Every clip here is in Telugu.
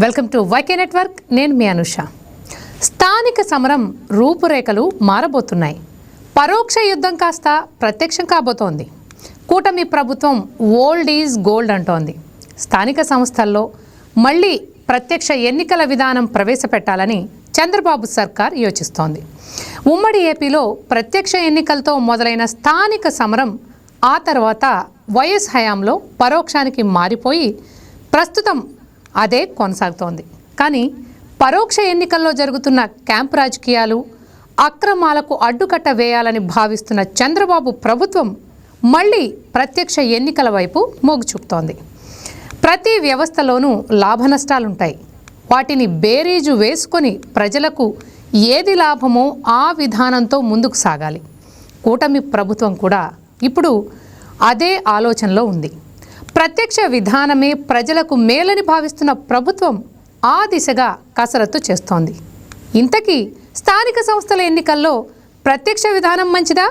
Welcome to YK network. నేను మీ అనుష. స్థానిక సమరం రూపురేఖలు మారబోతున్నాయి. పరోక్ష యుద్ధం కాస్త ప్రత్యక్షం కాబోతోంది. కూటమి ప్రభుత్వం ఓల్డ్ ఈజ్ గోల్డ్ అంటోంది. స్థానిక సంస్థల్లో మళ్ళీ ప్రత్యక్ష ఎన్నికల విధానం ప్రవేశపెట్టాలని చంద్రబాబు సర్కార్ యోచిస్తోంది. ఉమ్మడి ఏపీలో ప్రత్యక్ష ఎన్నికలతో మొదలైన స్థానిక సమరం ఆ తర్వాత వైఎస్ హయాంలో పరోక్షానికి మారిపోయి ప్రస్తుతం అదే కొనసాగుతోంది. కానీ పరోక్ష ఎన్నికల్లో జరుగుతున్న క్యాంప్ రాజకీయాలు, అక్రమాలకు అడ్డుకట్ట వేయాలని భావిస్తున్న చంద్రబాబు ప్రభుత్వం మళ్ళీ ప్రత్యక్ష ఎన్నికల వైపు మొగ్గు చూపుతోంది. ప్రతి వ్యవస్థలోనూ లాభ నష్టాలుంటాయి. వాటిని బేరీజు వేసుకొని ప్రజలకు ఏది లాభమో ఆ విధానంతో ముందుకు సాగాలి. కూటమి ప్రభుత్వం కూడా ఇప్పుడు అదే ఆలోచనలో ఉంది. ప్రత్యక్ష విధానమే ప్రజలకు మేలని భావిస్తున్న ప్రభుత్వం ఆ దిశగా కసరత్తు చేస్తోంది. ఇంతకీ స్థానిక సంస్థల ఎన్నికల్లో ప్రత్యక్ష విధానం మంచిదా,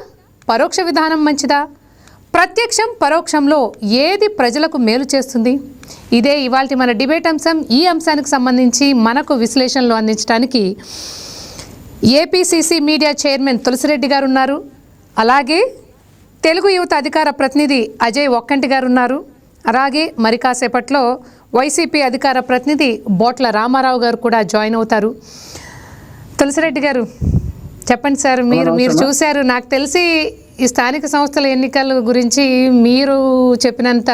పరోక్ష విధానం మంచిదా? ప్రత్యక్షం పరోక్షంలో ఏది ప్రజలకు మేలు చేస్తుంది? ఇదే ఇవాల్టి మన డిబేట్ అంశం. ఈ అంశానికి సంబంధించి మనకు విశ్లేషణలు అందించడానికి ఏపీసీసీ మీడియా చైర్మన్ తులసిరెడ్డి గారు ఉన్నారు. అలాగే తెలుగు యువత అధికార ప్రతినిధి అజయ్ ఒక్కంటి గారు ఉన్నారు. అలాగే మరి కాసేపట్లో వైసీపీ అధికార ప్రతినిధి బోట్ల రామారావు గారు కూడా జాయిన్ అవుతారు. తులసిరెడ్డి గారు చెప్పండి సార్. మీరు చూశారు, నాకు తెలిసి ఈ స్థానిక సంస్థల ఎన్నికల గురించి మీరు చెప్పినంత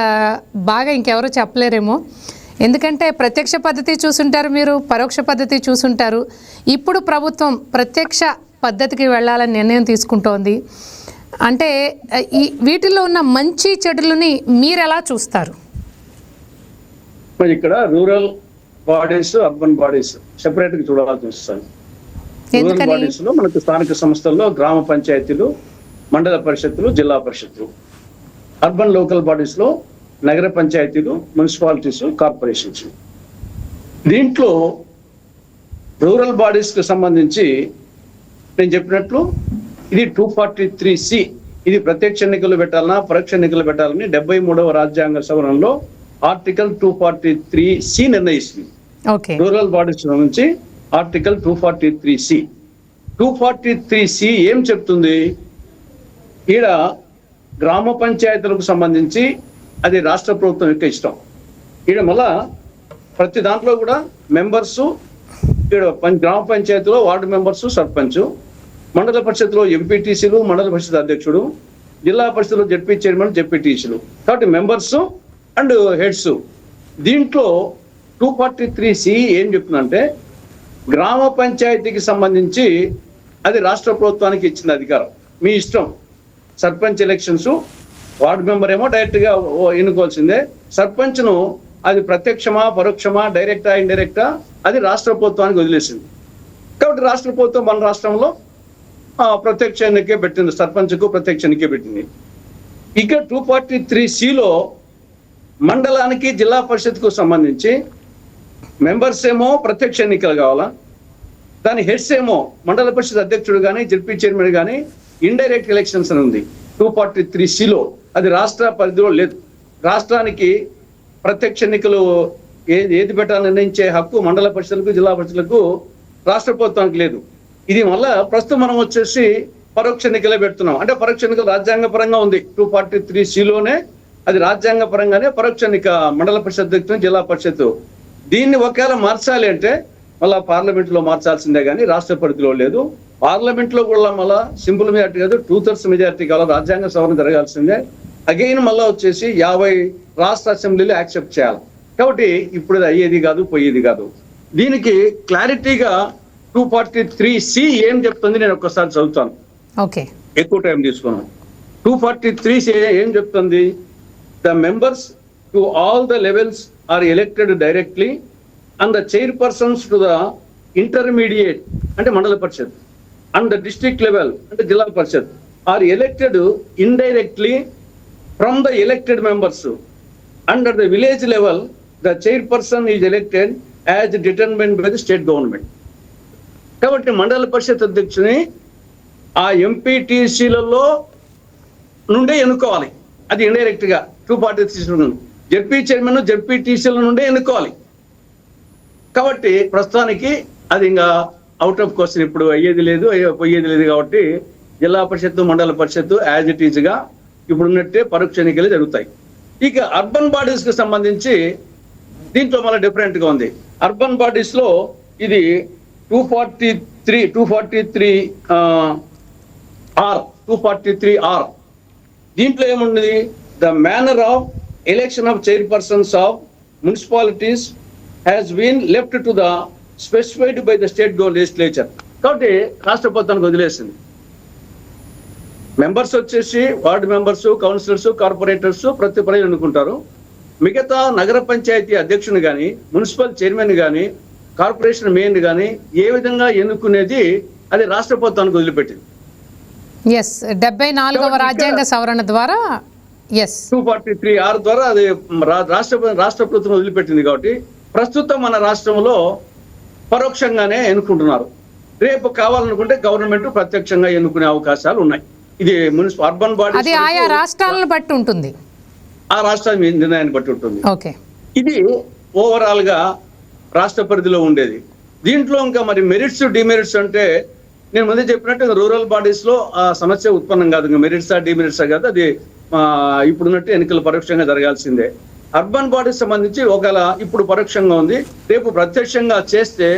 బాగా ఇంకెవరూ చెప్పలేరేమో. ఎందుకంటే ప్రత్యక్ష పద్ధతి చూసుంటారు, మీరు పరోక్ష పద్ధతి చూసుంటారు. ఇప్పుడు ప్రభుత్వం ప్రత్యక్ష పద్ధతికి వెళ్ళాలని నిర్ణయం తీసుకుంటోంది. అంటే వీటిల్లో ఉన్న మంచి చెడులని మీరు ఎలా చూస్తారు? ఇక్కడ rural bodies, urban bodies separate గా చూడాల్సి వస్తుంది. రూరల్ బాడీస్ లో మనకు స్థానిక సంస్థల్లో గ్రామ పంచాయతీలు, మండల పరిషత్తులు, జిల్లా పరిషత్తులు. అర్బన్ లోకల్ బాడీస్ లో నగర పంచాయతీలు, మున్సిపాలిటీస్, కార్పొరేషన్స్. దీంట్లో రూరల్ బాడీస్ కి సంబంధించి నేను చెప్పినట్లు ఇది 243C. ఇది ప్రత్యక్ష ఎన్నికలు పెట్టాలన్నా పరోక్ష ఎన్నికలు పెట్టాలని 73వ రాజ్యాంగ సవరణలో ఆర్టికల్ 243C నిర్ణయిస్తుంది. రూరల్ బాడీస్ నుంచి ఆర్టికల్ 243C. 243C ఏం చెప్తుంది? ఈడ గ్రామ పంచాయతీలకు సంబంధించి అది రాష్ట్ర ప్రభుత్వం యొక్క ఇష్టం. ఈడ మళ్ళా ప్రతి దాంట్లో కూడా మెంబర్స్, ఈడ గ్రామ పంచాయతీలో వార్డు మెంబర్స్, సర్పంచ్, మండల పరిషత్లో ఎంపీటీసీలు, మండల పరిషత్ అధ్యక్షుడు, జిల్లా పరిషత్లో జెడ్పీ చైర్మన్, జెడ్పీటీసీలు. కాబట్టి మెంబర్స్ అండ్ హెడ్స్. దీంట్లో 243C ఏం చెప్తుందంటే గ్రామ పంచాయతీకి సంబంధించి అది రాష్ట్ర ప్రభుత్వానికి ఇచ్చిన అధికారం, మీ ఇష్టం. సర్పంచ్ ఎలక్షన్స్ వార్డు మెంబర్ ఏమో డైరెక్ట్ గా ఎన్నుకోవాల్సిందే. సర్పంచ్ను అది ప్రత్యక్షమా పరోక్షమా, డైరెక్టా ఇండైరెక్టా, అది రాష్ట్ర ప్రభుత్వానికి వదిలేసింది. కాబట్టి రాష్ట్ర ప్రభుత్వం మన రాష్ట్రంలో ప్రత్యక్ష ఎన్నికే పెట్టింది, సర్పంచ్కు ప్రత్యక్ష ఎన్నికే పెట్టింది. ఇక 243Cలో మండలానికి, జిల్లా పరిషత్కు సంబంధించి మెంబర్స్ ఏమో ప్రత్యక్ష ఎన్నికలు కావాలా, దాని హెడ్స్ ఏమో మండల పరిషత్ అధ్యక్షుడు కానీ, జెడ్పీ చైర్మన్ కానీ ఇండైరెక్ట్ ఎలక్షన్స్ అని ఉంది 243Cలో. అది రాష్ట్ర పరిధిలో లేదు. రాష్ట్రానికి ప్రత్యక్ష ఎన్నికలు ఏది పెట్టాలని నిర్ణయించే హక్కు మండల పరిషత్లకు, జిల్లా పరిషత్లకు రాష్ట్ర ప్రభుత్వానికి లేదు. ఇది వల్ల ప్రస్తుతం మనం వచ్చేసి పరోక్ష ఎన్నికలే పెడుతున్నాం. అంటే పరోక్ష ఎన్నికలు రాజ్యాంగ పరంగా ఉంది 243Cలోనే, అది రాజ్యాంగ పరంగానే పరోక్ష ఎన్నిక మండల పరిషత్ అధ్యక్షుడు, జిల్లా పరిషత్. దీన్ని ఒకవేళ మార్చాలి అంటే మళ్ళా పార్లమెంట్ లో మార్చాల్సిందే కానీ రాష్ట్ర పరిధిలో లేదు. పార్లమెంట్ లో కూడా మళ్ళా సింపుల్ మెజార్టీ కాదు, 2/3 మెజార్టీ కావాలి, రాజ్యాంగ సవరణ జరగాల్సిందే. అగైన్ మళ్ళా వచ్చేసి 50 రాష్ట్ర అసెంబ్లీలు యాక్సెప్ట్ చేయాలి. కాబట్టి ఇప్పుడు ఇది అయ్యేది కాదు, పోయేది కాదు. దీనికి క్లారిటీగా 243C ఏం చెప్తుంది నేను ఒక్కసారి చదువుతాను, ఎక్కువ టైం తీసుకున్నాను. 243C ఏం చెప్తుంది? The members to all the levels are elected directly and the chairpersons to the intermediate అంటే Mandal Parishad and the district level అంటే Zilla Parishad are elected indirectly from the elected members. And at the village level the chairperson is elected as determined by the state government. కాబట్టి మండల పరిషత్ అధ్యక్షుని ఆ ఎంపీటీసీలలో నుండే ఎన్నుకోవాలి, అది ఇండైరెక్ట్ గా 243 జెడ్పీ చైర్మన్, జెడ్పీటీసీల నుండే ఎన్నుకోవాలి. కాబట్టి ప్రస్తుతానికి అది ఇంకా అవుట్ ఆఫ్ క్వశ్చన్, ఇప్పుడు పోయేది లేదు కాబట్టి జిల్లా పరిషత్తు మండల పరిషత్తు యాజ్ ఇట్ ఈజ్ గా ఇప్పుడు ఉన్నట్టే పరోక్ష ఎన్నికలు జరుగుతాయి. ఇక అర్బన్ బాడీస్ కి సంబంధించి దీంట్లో మళ్ళీ డిఫరెంట్ గా ఉంది. అర్బన్ బాడీస్ లో ఇది 243R. దీంట్లో ఏముంది? The manner of election of chairpersons of municipalities has been left to the specified by the state legislature. కాబట్టి రాష్ట్ర ప్రభుత్వానికి వదిలేసింది. మెంబర్స్ వచ్చేసి వార్డు మెంబర్స్, కౌన్సిలర్స్, కార్పొరేటర్స్ ప్రతి ప్రజలు ఎన్నుకుంటారు. మిగతా నగర పంచాయతీ అధ్యక్షుని కానీ, మున్సిపల్ చైర్మన్ కానీ, కార్పొరేషన్ మేయర్ కానీ ఏ విధంగా ఎన్నుకునేది అది రాష్ట్ర ప్రభుత్వానికి వదిలిపెట్టింది. 74వ రాజ్యాంగ సవరణ ద్వారా 243R ద్వారా అది రాష్ట్ర ప్రభుత్వం వదిలిపెట్టింది. కాబట్టి ప్రస్తుతం మన రాష్ట్రంలో పరోక్షంగానే ఎన్నుకుంటున్నారు. రేపు కావాలనుకుంటే గవర్నమెంట్ ప్రత్యక్షంగా ఎన్నుకునే అవకాశాలు ఉన్నాయి. ఇది మున్సిపల్ అర్బన్ బాడీ అది ఆయా రాష్ట్రాలను బట్టి ఉంటుంది, ఆ రాష్ట్రాల నిర్ణయాన్ని బట్టి ఉంటుంది. ఓకే, ఇది ఓవరాల్ గా రాష్ట్ర పరిధిలో ఉండేది. దీంట్లో ఇంకా మరి మెరిట్స్ డిమెరిట్స్ అంటే నేను ముందే చెప్పినట్టు రూరల్ బాడీస్ లో ఆ సమస్య ఉత్పన్నం కాదు. ఇంకా మెరిట్సా డిమెరిట్సా కాదు, అది ఇప్పుడున్నట్టు ఎన్నికలు పరోక్షంగా జరగాల్సిందే. అర్బన్ బాడీస్ సంబంధించి ఒకవేళ ఇప్పుడు పరోక్షంగా ఉంది, రేపు ప్రత్యక్షంగా చేస్తే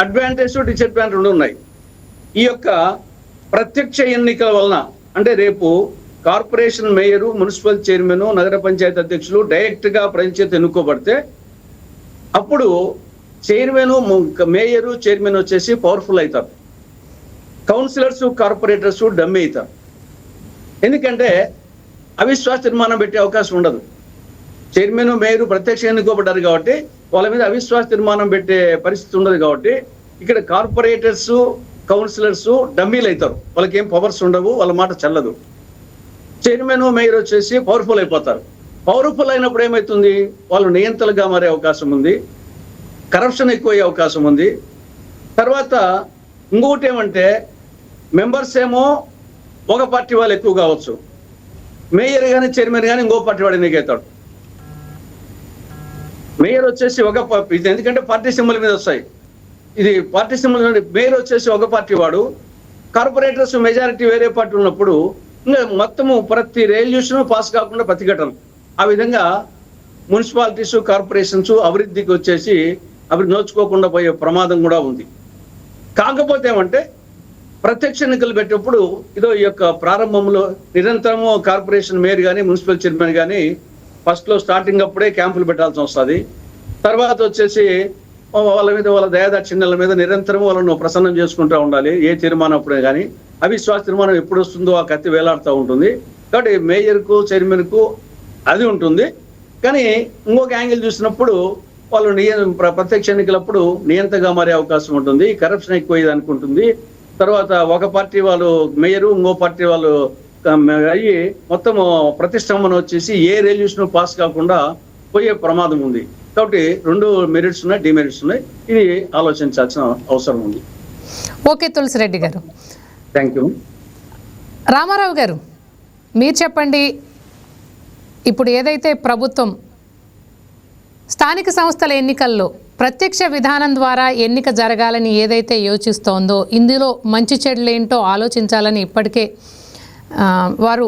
అడ్వాంటేజ్ డిసడ్వాంటేజ్ రెండు ఉన్నాయి. ఈ యొక్క ప్రత్యక్ష ఎన్నికల వలన అంటే రేపు కార్పొరేషన్ మేయరు, మున్సిపల్ చైర్మన్, నగర పంచాయతీ అధ్యక్షులు డైరెక్ట్ గా ప్రజల చేత ఎన్నుకోబడితే అప్పుడు చైర్మన్, మేయరు, చైర్మన్ వచ్చేసి పవర్ఫుల్ అవుతారు. కౌన్సిలర్స్, కార్పొరేటర్స్ డమ్మి అవుతారు. ఎందుకంటే అవిశ్వాస తీర్మానం పెట్టే అవకాశం ఉండదు. చైర్మన్, మేయరు ప్రత్యక్ష ఎన్నుకోబడ్డారు కాబట్టి వాళ్ళ మీద అవిశ్వాస తీర్మానం పెట్టే పరిస్థితి ఉండదు. కాబట్టి ఇక్కడ కార్పొరేటర్స్, కౌన్సిలర్స్ డమ్మీలు అవుతారు. వాళ్ళకి ఏం పవర్స్ ఉండవు, వాళ్ళ మాట చెల్లదు. చైర్మన్, మేయర్ వచ్చేసి పవర్ఫుల్ అయిపోతారు. పవర్ఫుల్ అయినప్పుడు ఏమవుతుంది? వాళ్ళు నియంత్రణగా మారే అవకాశం ఉంది, కరప్షన్ ఎక్కువయ్యే అవకాశం ఉంది. తర్వాత ఇంకొకటి ఏమంటే మెంబర్స్ ఏమో ఒక పార్టీ వాళ్ళు ఎక్కువ కావచ్చు, మేయర్ కానీ చైర్మన్ కానీ ఇంకో పార్టీ వాడు ఎన్నికవుతాడు. మేయర్ వచ్చేసి ఇది ఎందుకంటే పార్టీ సింబల్ మీద వస్తాయి, ఇది పార్టీ సింబల్. మేయర్ వచ్చేసి ఒక పార్టీ వాడు, కార్పొరేటర్స్ మెజారిటీ వేరే పార్టీ ఉన్నప్పుడు ఇంకా మొత్తము ప్రతి రెజల్యూషన్ పాస్ కాకుండా ప్రతిఘటన. ఆ విధంగా మున్సిపాలిటీస్, కార్పొరేషన్స్ అభివృద్ధికి వచ్చేసి అభివృద్ధి నోచుకోకుండా పోయే ప్రమాదం కూడా ఉంది. కాకపోతే ఏమంటే ప్రత్యక్ష ఎన్నికలు పెట్టేప్పుడు ఇదో ఈ యొక్క ప్రారంభంలో నిరంతరము కార్పొరేషన్ మేయర్ కానీ, మున్సిపల్ చైర్మన్ కానీ ఫస్ట్ లో స్టార్టింగ్ అప్పుడే క్యాంపులు పెట్టాల్సి వస్తుంది. తర్వాత వచ్చేసి వాళ్ళ మీద, వాళ్ళ దయాదాక్షిణ్యాల మీద నిరంతరం వాళ్ళను ప్రసన్నం చేసుకుంటూ ఉండాలి. ఏ తీర్మానం అప్పుడే కానీ అవిశ్వాస తీర్మానం ఎప్పుడు వస్తుందో ఆ కత్తి వేలాడుతూ ఉంటుంది. కాబట్టి మేయర్కు, చైర్మన్కు అది ఉంటుంది. కానీ ఇంకొక యాంగిల్ చూసినప్పుడు వాళ్ళు ప్రత్యక్ష ఎన్నికలప్పుడు నియంతగా మారే అవకాశం ఉంటుంది, కరప్షన్ ఎక్కువ అనుకుంటుంది. తర్వాత ఒక పార్టీ వాళ్ళు మేయరు, ఇంకో పార్టీ వాళ్ళు అయ్యి మొత్తం ప్రతిష్టంభన వచ్చేసి ఏ రెజల్యూషన్ పాస్ కాకుండా పోయే ప్రమాదం ఉంది. కాబట్టి రెండు మెరిట్స్ ఉన్నాయి, డిమెరిట్స్ ఉన్నాయి. ఇది ఆలోచించాల్సిన అవసరం ఉంది. ఓకే తులసిరెడ్డి గారు, థ్యాంక్ యూ. రామారావు గారు మీరు చెప్పండి, ఇప్పుడు ఏదైతే ప్రభుత్వం స్థానిక సంస్థల ఎన్నికల్లో ప్రత్యక్ష విధానం ద్వారా ఎన్నిక జరగాలని ఏదైతే యోచిస్తోందో, ఇందులో మంచి చెడులు ఏంటో ఆలోచించాలని ఇప్పటికే వారు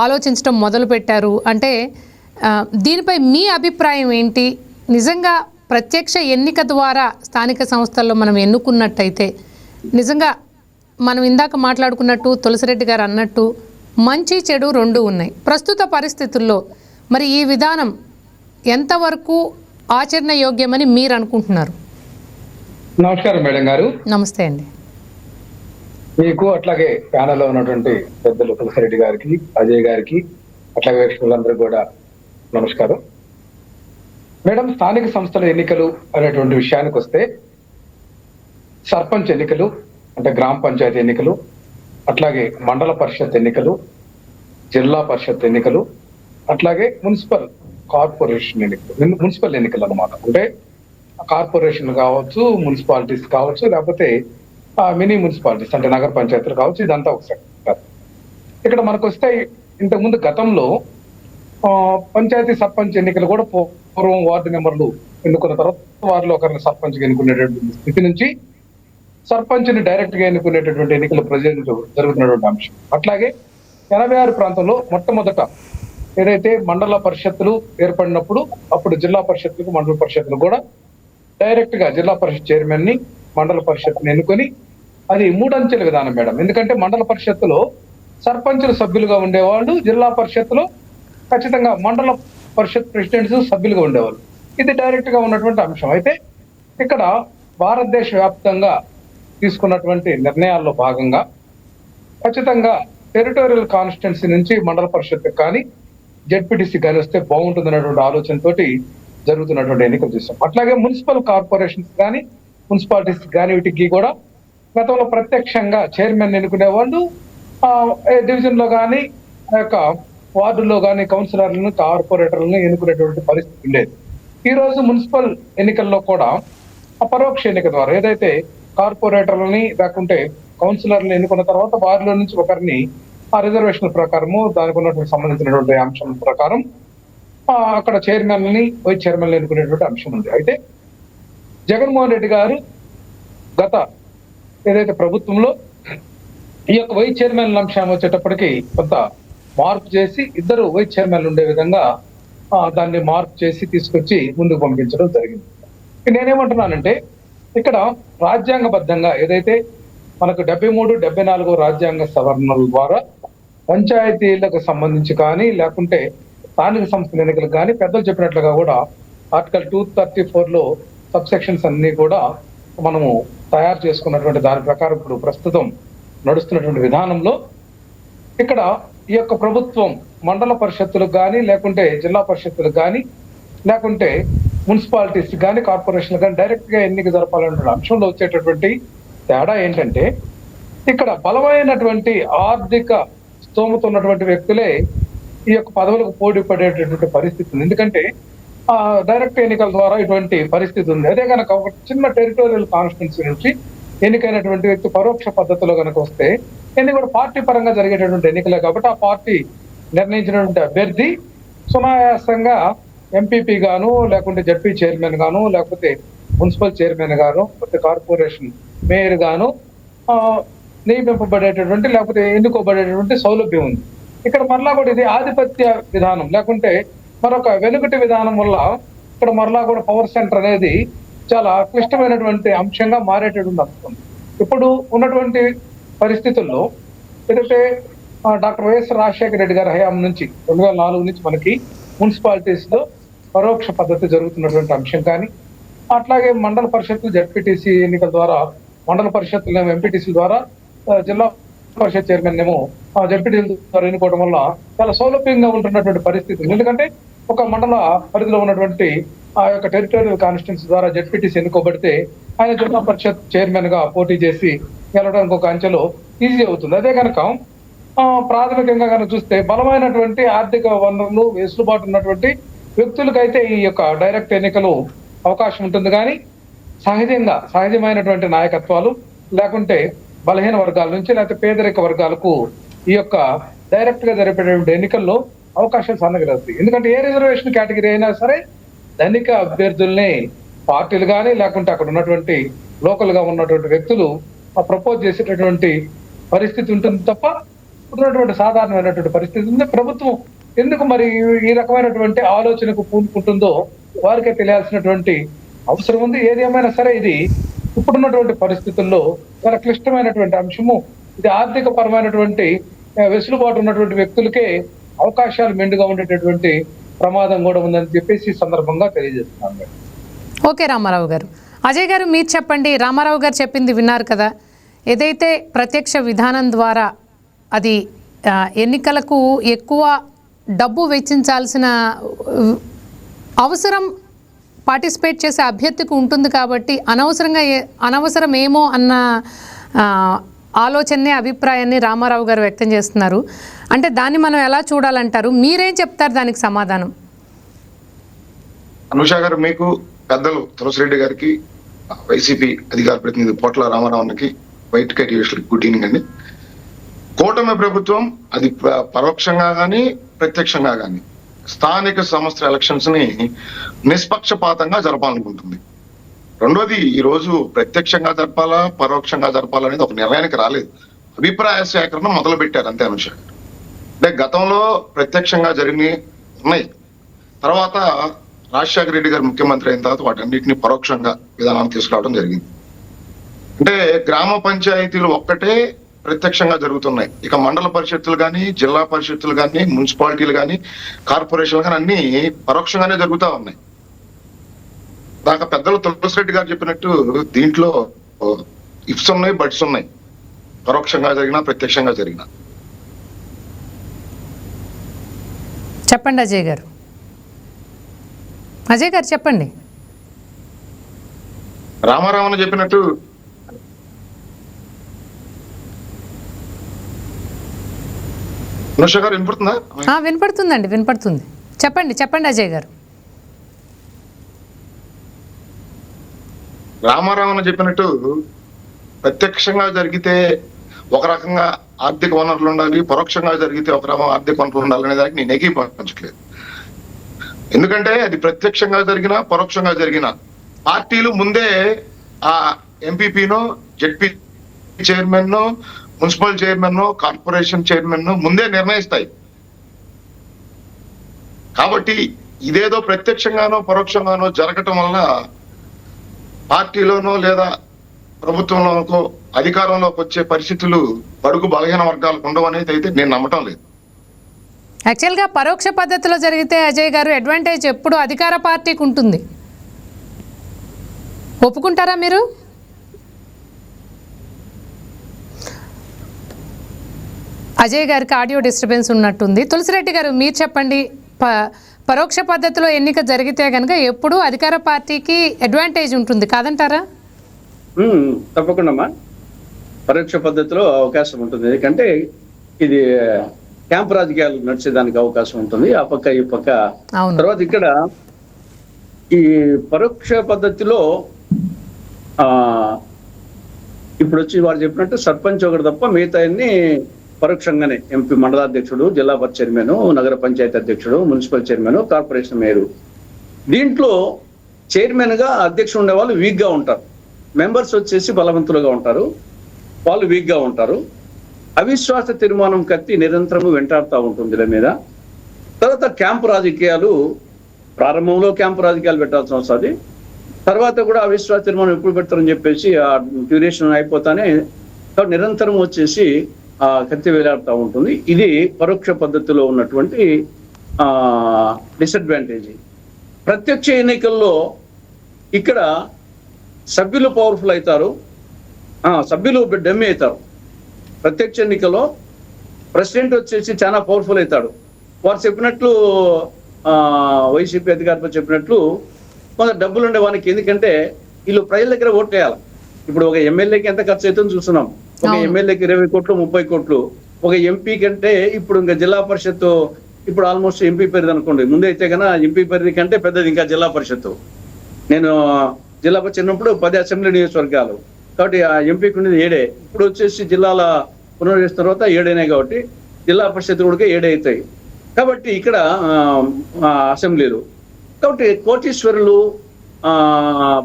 ఆలోచించడం మొదలుపెట్టారు. అంటే దీనిపై మీ అభిప్రాయం ఏంటి? నిజంగా ప్రత్యక్ష ఎన్నిక ద్వారా స్థానిక సంస్థల్లో మనం ఎన్నుకున్నట్టయితే నిజంగా మనం ఇందాక మాట్లాడుకున్నట్టు తులసిరెడ్డి గారు అన్నట్టు మంచి చెడు రెండు ఉన్నాయి. ప్రస్తుత పరిస్థితుల్లో మరి ఈ విధానం ఎంతవరకు ఆచరణ యోగ్యమని మీరు అనుకుంటున్నారు? నమస్కారం మేడం గారు. నమస్తే అండి. మీకు అట్లాగే ప్యానల్లో ఉన్నటువంటి పెద్దలు తులసిరెడ్డి గారికి, అజయ్ గారికి, అట్లాగే వీక్షకులందరికీ కూడా నమస్కారం. మేడం, స్థానిక సంస్థల ఎన్నికలు అనేటువంటి విషయానికి వస్తే సర్పంచ్ ఎన్నికలు అంటే గ్రామ పంచాయతీ ఎన్నికలు, అట్లాగే మండల పరిషత్ ఎన్నికలు, జిల్లా పరిషత్ ఎన్నికలు, అట్లాగే కార్పొరేషన్ ఎన్నికలు, మున్సిపల్ ఎన్నికలు అన్నమాట. అంటే కార్పొరేషన్ కావచ్చు, మున్సిపాలిటీస్ కావచ్చు, లేకపోతే మినీ మున్సిపాలిటీస్ అంటే నగర పంచాయతీలు కావచ్చు. ఇదంతా ఒక సెక్టర్. ఇక్కడ మనకు వస్తే ఇంతకుముందు గతంలో పంచాయతీ సర్పంచ్ ఎన్నికలు కూడా పూర్వం వార్డు మెంబర్లు ఎన్నుకున్న తర్వాత వారిలో ఒకరిని సర్పంచ్ గా ఎన్నుకునేటటువంటి స్థితి నుంచి సర్పంచ్ ని డైరెక్ట్ గా ఎన్నుకునేటటువంటి ఎన్నికలు ప్రజెంట్ జరుగుతున్నటువంటి అంశం. అట్లాగే 86 ప్రాంతంలో మొట్టమొదట ఏదైతే మండల పరిషత్తులు ఏర్పడినప్పుడు అప్పుడు జిల్లా పరిషత్తులకు మండల పరిషత్తులు కూడా డైరెక్ట్ గా జిల్లా పరిషత్ చైర్మన్ ని మండల పరిషత్ని ఎన్నుకొని అది 3 అంచెల విధానం మేడం. ఎందుకంటే మండల పరిషత్తులో సర్పంచులు సభ్యులుగా ఉండేవాళ్ళు, జిల్లా పరిషత్తులో ఖచ్చితంగా మండల పరిషత్ ప్రెసిడెంట్స్ సభ్యులుగా ఉండేవాళ్ళు. ఇది డైరెక్ట్ గా ఉన్నటువంటి అంశం. అయితే ఇక్కడ భారతదేశ వ్యాప్తంగా తీసుకున్నటువంటి నిర్ణయాల్లో భాగంగా ఖచ్చితంగా టెరిటోరియల్ కాన్స్టిట్యున్సీ నుంచి మండల పరిషత్ కానీ జెడ్పీటీసీ కానీ వస్తే బాగుంటుంది అనేటువంటి ఆలోచనతోటి జరుగుతున్నటువంటి ఎన్నికలు చూస్తాం. అట్లాగే మున్సిపల్ కార్పొరేషన్స్ కానీ మున్సిపాలిటీస్ కానీ వీటికి కూడా గతంలో ప్రత్యక్షంగా చైర్మన్ ఎన్నుకునే వాళ్ళు డివిజన్ లో కానీ ఆ యొక్క వార్డుల్లో కానీ కౌన్సిలర్లను కార్పొరేటర్లను ఎన్నుకునేటువంటి పరిస్థితి ఉండేది. ఈ రోజు మున్సిపల్ ఎన్నికల్లో కూడా పరోక్ష ఎన్నిక ద్వారా ఏదైతే కార్పొరేటర్లని లేకుంటే కౌన్సిలర్లను ఎన్నుకున్న తర్వాత వారిలో నుంచి ఒకరిని ఆ రిజర్వేషన్ ప్రకారము దానికి ఉన్నటువంటి సంబంధించినటువంటి అంశం ప్రకారం అక్కడ చైర్మన్ని వైస్ చైర్మన్ ఎన్నుకునేటువంటి అంశం ఉంది. అయితే జగన్మోహన్ రెడ్డి గారు గత ఏదైతే ప్రభుత్వంలో ఈ యొక్క వైస్ చైర్మన్ అంశం వచ్చేటప్పటికి కొంత మార్పు చేసి 2 వైస్ చైర్మన్లు ఉండే విధంగా దాన్ని మార్పు చేసి తీసుకొచ్చి ముందుకు పంపించడం జరిగింది. నేనేమంటున్నానంటే ఇక్కడ రాజ్యాంగబద్ధంగా ఏదైతే మనకు 73, 74 రాజ్యాంగ సవరణల ద్వారా పంచాయతీలకు సంబంధించి కానీ లేకుంటే స్థానిక సంస్థల ఎన్నికలకు కానీ పెద్దలు చెప్పినట్లుగా కూడా ఆర్టికల్ 234లో సబ్సెక్షన్స్ అన్ని కూడా మనము తయారు చేసుకున్నటువంటి దాని ప్రకారం ఇప్పుడు ప్రస్తుతం నడుస్తున్నటువంటి విధానంలో ఇక్కడ ఈ యొక్క ప్రభుత్వం మండల పరిషత్తులకు కానీ లేకుంటే జిల్లా పరిషత్తులకు కానీ లేకుంటే మున్సిపాలిటీస్ కానీ కార్పొరేషన్లు కానీ డైరెక్ట్ గా ఎన్నిక జరపాలనే అంశంలో వచ్చేటటువంటి తేడా ఏంటంటే ఇక్కడ బలమైనటువంటి ఆర్థిక స్తోమత ఉన్నటువంటి వ్యక్తులే ఈ యొక్క పదవులకు పోటీ పడేటటువంటి పరిస్థితి ఉంది. ఎందుకంటే డైరెక్ట్ ఎన్నికల ద్వారా ఇటువంటి పరిస్థితి ఉంది. అదే కనుక ఒక చిన్న టెరిటోరియల్ కాన్స్టిట్యున్సీ నుంచి ఎన్నికైనటువంటి వ్యక్తి పరోక్ష పద్ధతిలో కనుక వస్తే ఎన్ని కూడా పార్టీ పరంగా జరిగేటటువంటి ఎన్నికలే కాబట్టి ఆ పార్టీ నిర్ణయించినటువంటి అభ్యర్థి సునాయాసంగా ఎంపీపీ గాను లేకుంటే జడ్పీ చైర్మన్ గాను లేకపోతే మున్సిపల్ చైర్మన్ గాను లేకపోతే కార్పొరేషన్ మేయర్ గాను నియమింపబడేటటువంటి లేకపోతే ఎన్నుకోబడేటటువంటి సౌలభ్యం ఉంది. ఇక్కడ మరలా కూడా ఇది ఆధిపత్య విధానం లేకుంటే మరొక వెనుకటి విధానం వల్ల ఇక్కడ మరలా కూడా పవర్ సెంటర్ అనేది చాలా క్లిష్టమైనటువంటి అంశంగా మారేటటువంటి అంశం. ఇప్పుడు ఉన్నటువంటి పరిస్థితుల్లో ఏదైతే డాక్టర్ వైఎస్ రాజశేఖర రెడ్డి గారి హయాం నుంచి 2004 నుంచి మనకి మున్సిపాలిటీస్ లో పరోక్ష పద్ధతి జరుగుతున్నటువంటి అంశం కానీ అట్లాగే మండల పరిషత్తులు జెడ్పీటీసీ ఎన్నికల ద్వారా మండల పరిషత్తులు ఎంపీటీసీ ద్వారా జిల్లా పరిషత్ చైర్మన్ ఏమో జెడ్పీటీసీ ద్వారా ఎన్నుకోవడం వల్ల చాలా సౌలభ్యంగా ఉంటున్నటువంటి పరిస్థితి. ఎందుకంటే ఒక మండల పరిధిలో ఉన్నటువంటి ఆ యొక్క టెరిటోరియల్ కాన్స్టిట్యున్సీ ద్వారా జెడ్పీటీసీ ఎన్నుకోబడితే ఆయన జిల్లా పరిషత్ చైర్మన్ గా పోటీ చేసి గెలవడానికి ఒక అంచెలో ఈజీ అవుతుంది. అదే కనుక ప్రాథమికంగా కనుక చూస్తే బలమైనటువంటి ఆర్థిక వనరులు వెసులుబాటు ఉన్నటువంటి వ్యక్తులకైతే ఈ యొక్క డైరెక్ట్ ఎన్నికలు అవకాశం ఉంటుంది. కానీ సహజమైనటువంటి నాయకత్వాలు లేకుంటే బలహీన వర్గాల నుంచి లేకపోతే పేదరిక వర్గాలకు ఈ యొక్క డైరెక్ట్ గా జరిపేటువంటి ఎన్నికల్లో అవకాశాలు సన్నగిలుతాయి. ఎందుకంటే ఏ రిజర్వేషన్ కేటగిరీ అయినా సరే ధనిక అభ్యర్థుల్ని పార్టీలు కానీ లేకుంటే అక్కడ ఉన్నటువంటి లోకల్ గా ఉన్నటువంటి వ్యక్తులు ప్రపోజ్ చేసేటటువంటి పరిస్థితి ఉంటుంది తప్ప ఉన్నటువంటి సాధారణమైనటువంటి పరిస్థితి ఉంది. ప్రభుత్వం ఎందుకు మరి ఈ రకమైనటువంటి ఆలోచనకు పూనుకుంటుందో వారికే తెలియాల్సినటువంటి అవసరం ఉంది. ఏది ఏమైనా సరే ఇది ఇప్పుడున్నటువంటి పరిస్థితుల్లో చాలా క్లిష్టమైనటువంటి అంశము. ఇది ఆర్థిక పరమైనటువంటి వెసులుబాటు ఉన్నటువంటి వ్యక్తులకే అవకాశాలు మెండుగా ఉండేటటువంటి ప్రమాదం కూడా ఉందని చెప్పేసి ఈ సందర్భంగా తెలియజేస్తున్నాను. ఓకే రామారావు గారు. అజయ్ గారు మీరు చెప్పండి. రామారావు గారు చెప్పింది విన్నారు కదా. ఏదైతే ప్రత్యక్ష విధానం ద్వారా అది ఎన్నికలకు ఎక్కువ డబ్బు వెచ్చించాల్సిన అవసరం పార్టిసిపేట్ చేసే అభ్యర్థికి ఉంటుంది కాబట్టి అనవసరమేమో అన్న ఆలోచనని అభిప్రాయాన్ని రామారావు గారు వ్యక్తం చేస్తున్నారు. అంటే దాన్ని మనం ఎలా చూడాలంటారు? మీరేం చెప్తారు దానికి సమాధానం? అనుష గారు, మీకు పెద్దలు తులసిరెడ్డి గారికి, వైసీపీ అధికార ప్రతినిధి పోట్ల రామారావుకి, white kite university good evening అండి. కూటమి ప్రభుత్వం అది పరోక్షంగా కానీ ప్రత్యక్షంగా కానీ స్థానిక సంస్థల ఎలక్షన్స్ ని నిష్పక్షపాతంగా జరపాలనుకుంటుంది. రెండోది, ఈ రోజు ప్రత్యక్షంగా జరపాలా పరోక్షంగా జరపాలా అనేది ఒక నిర్ణయానికి రాలేదు. అభిప్రాయ సేకరణ మొదలు పెట్టారు అంతే అనుష. అంటే గతంలో ప్రత్యక్షంగా జరిగినవి ఉన్నాయి. తర్వాత రాజశేఖర రెడ్డి గారు ముఖ్యమంత్రి అయిన తర్వాత వాటన్నిటిని పరోక్షంగా విధానాన్ని తీసుకురావడం జరిగింది. అంటే గ్రామ పంచాయతీలు ఒక్కటే ప్రత్యక్షంగా జరుగుతున్నాయి. ఇక మండల పరిషత్తులు కానీ, జిల్లా పరిషత్తులు కానీ, మున్సిపాలిటీలు కానీ, కార్పొరేషన్లు కానీ అన్ని పరోక్షంగానే జరుగుతూ ఉన్నాయి. దాకా పెద్దలు తులసిరెడ్డి గారు చెప్పినట్టు దీంట్లో ఇఫ్స్ ఉన్నాయి, బట్స్ ఉన్నాయి. పరోక్షంగా జరిగినా ప్రత్యక్షంగా జరిగినా. చెప్పండి అజయ్ గారు. అజయ్ గారు చెప్పండి. రామారావణ చెప్పినట్టు అనుష గారు వినపడుతుందా? వినపడుతుందండి, వినపడుతుంది. చెప్పండి అజయ్ గారు. రామారావణ చెప్పినట్టు ప్రత్యక్షంగా జరిగితే ఒక రకంగా ఆర్థిక వనరులు ఉండాలి, పరోక్షంగా జరిగితే ఒక రకం ఆర్థిక వనరులు ఉండాలి అనే దానికి నేను ఏకీభవించట్లేదు. ఎందుకంటే అది ప్రత్యక్షంగా జరిగినా పరోక్షంగా జరిగినా పార్టీలు ముందే ఆ ఎంపీపీనో, ZP chairman, municipal chairman, corporation chairman ముందే నిర్ణయిస్తాయి. కాబట్టి ఇదేదో ప్రత్యక్షంగానో పరోక్షంగానో జరగటం వల్ల పార్టీలోనో లేదా ప్రభుత్వంలోనో అధికారంలోకి వచ్చే పరిస్థితులు బడుగు బలహీన వర్గాలకు ఉండవు అనేది అయితే నేను నమ్మటం లేదు. యాక్చువల్గా పరోక్ష పద్ధతిలో జరిగితే అజయ్ గారు అడ్వాంటేజ్ ఎప్పుడు అధికార పార్టీకి ఉంటుంది. ఒప్పుకుంటారా మీరు? అజయ్ గారికి ఆడియో డిస్టర్బెన్స్ ఉన్నట్టుంది. తులసిరెడ్డి గారు మీరు చెప్పండి. పరోక్ష పద్ధతిలో ఎన్నిక జరిగితే కనుక ఎప్పుడు అధికార పార్టీకి అడ్వాంటేజ్ ఉంటుంది కాదంటారా? తప్పకుండా పరోక్ష పద్ధతిలో అవకాశం ఉంటుంది. ఎందుకంటే ఇది క్యాంప్ రాజకీయాలు నడిచేదానికి అవకాశం ఉంటుంది. ఆ పక్క ఈ పక్క. తర్వాత ఇక్కడ ఈ పరోక్ష పద్ధతిలో ఇప్పుడు వచ్చి వారు చెప్పినట్టు సర్పంచ్ ఒకటి తప్ప మిగతా అన్ని పరోక్షంగానే ఎంపీ, మండలాధ్యక్షుడు, జిల్లా పరిషత్ చైర్మన్, నగర పంచాయతీ అధ్యక్షుడు, మున్సిపల్ చైర్మన్, కార్పొరేషన్ మేయరు. దీంట్లో చైర్మన్ గా అధ్యక్షుడు ఉండే వాళ్ళు వీక్ గా ఉంటారు. మెంబర్స్ వచ్చేసి బలవంతులుగా ఉంటారు, వాళ్ళు వీక్ గా ఉంటారు. అవిశ్వాస తీర్మానం కత్తి నిరంతరము వెంటాడుతూ ఉంటుంది ఇలా మీద. తర్వాత క్యాంపు రాజకీయాలు, ప్రారంభంలో క్యాంపు రాజకీయాలు పెట్టాల్సిన వస్తుంది. తర్వాత కూడా అవిశ్వాస తీర్మానం ఎప్పుడు పెడతారని చెప్పేసి ఆ డ్యూరేషన్ అయిపోతానే నిరంతరం వచ్చేసి ఆ కత్తి వేలాడుతూ ఉంటుంది. ఇది పరోక్ష పద్ధతిలో ఉన్నటువంటి డిసడ్వాంటేజ్. ప్రత్యక్ష ఎన్నికల్లో ఇక్కడ సభ్యులు పవర్ఫుల్ అవుతారు, సభ్యులు డమ్మి అవుతారు. ప్రత్యక్ష ఎన్నికల్లో ప్రెసిడెంట్ వచ్చేసి చాలా పవర్ఫుల్ అవుతాడు. వారు చెప్పినట్లు వైసీపీ అధికారులు చెప్పినట్లు కొంత డబ్బులు ఉండే వానికి. ఎందుకంటే వీళ్ళు ప్రజల దగ్గర ఓట్లు వేయాలి. ఇప్పుడు ఒక ఎమ్మెల్యేకి ఎంత ఖర్చు అవుతుందో చూస్తున్నాం. ఒక ఎమ్మెల్యేకి 20 కోట్లు 30 కోట్లు. ఒక ఎంపీ కంటే ఇప్పుడు ఇంకా జిల్లా పరిషత్ ఇప్పుడు ఆల్మోస్ట్ ఎంపీ పరిధి అనుకోండి. ముందు అయితే కన్నా ఎంపీ పరిధి కంటే పెద్దది ఇంకా జిల్లా పరిషత్. నేను జిల్లా పరిషత్ చిన్నప్పుడు 10 అసెంబ్లీ నియోజకవర్గాలు కాబట్టి ఆ ఎంపీకి ఉండేది 7. ఇప్పుడు వచ్చేసి జిల్లాల పునర్వేసిన తర్వాత 7 కాబట్టి జిల్లా పరిషత్ కూడా 7 అవుతాయి. కాబట్టి ఇక్కడ అసెంబ్లీలు కాబట్టి కోటీశ్వరులు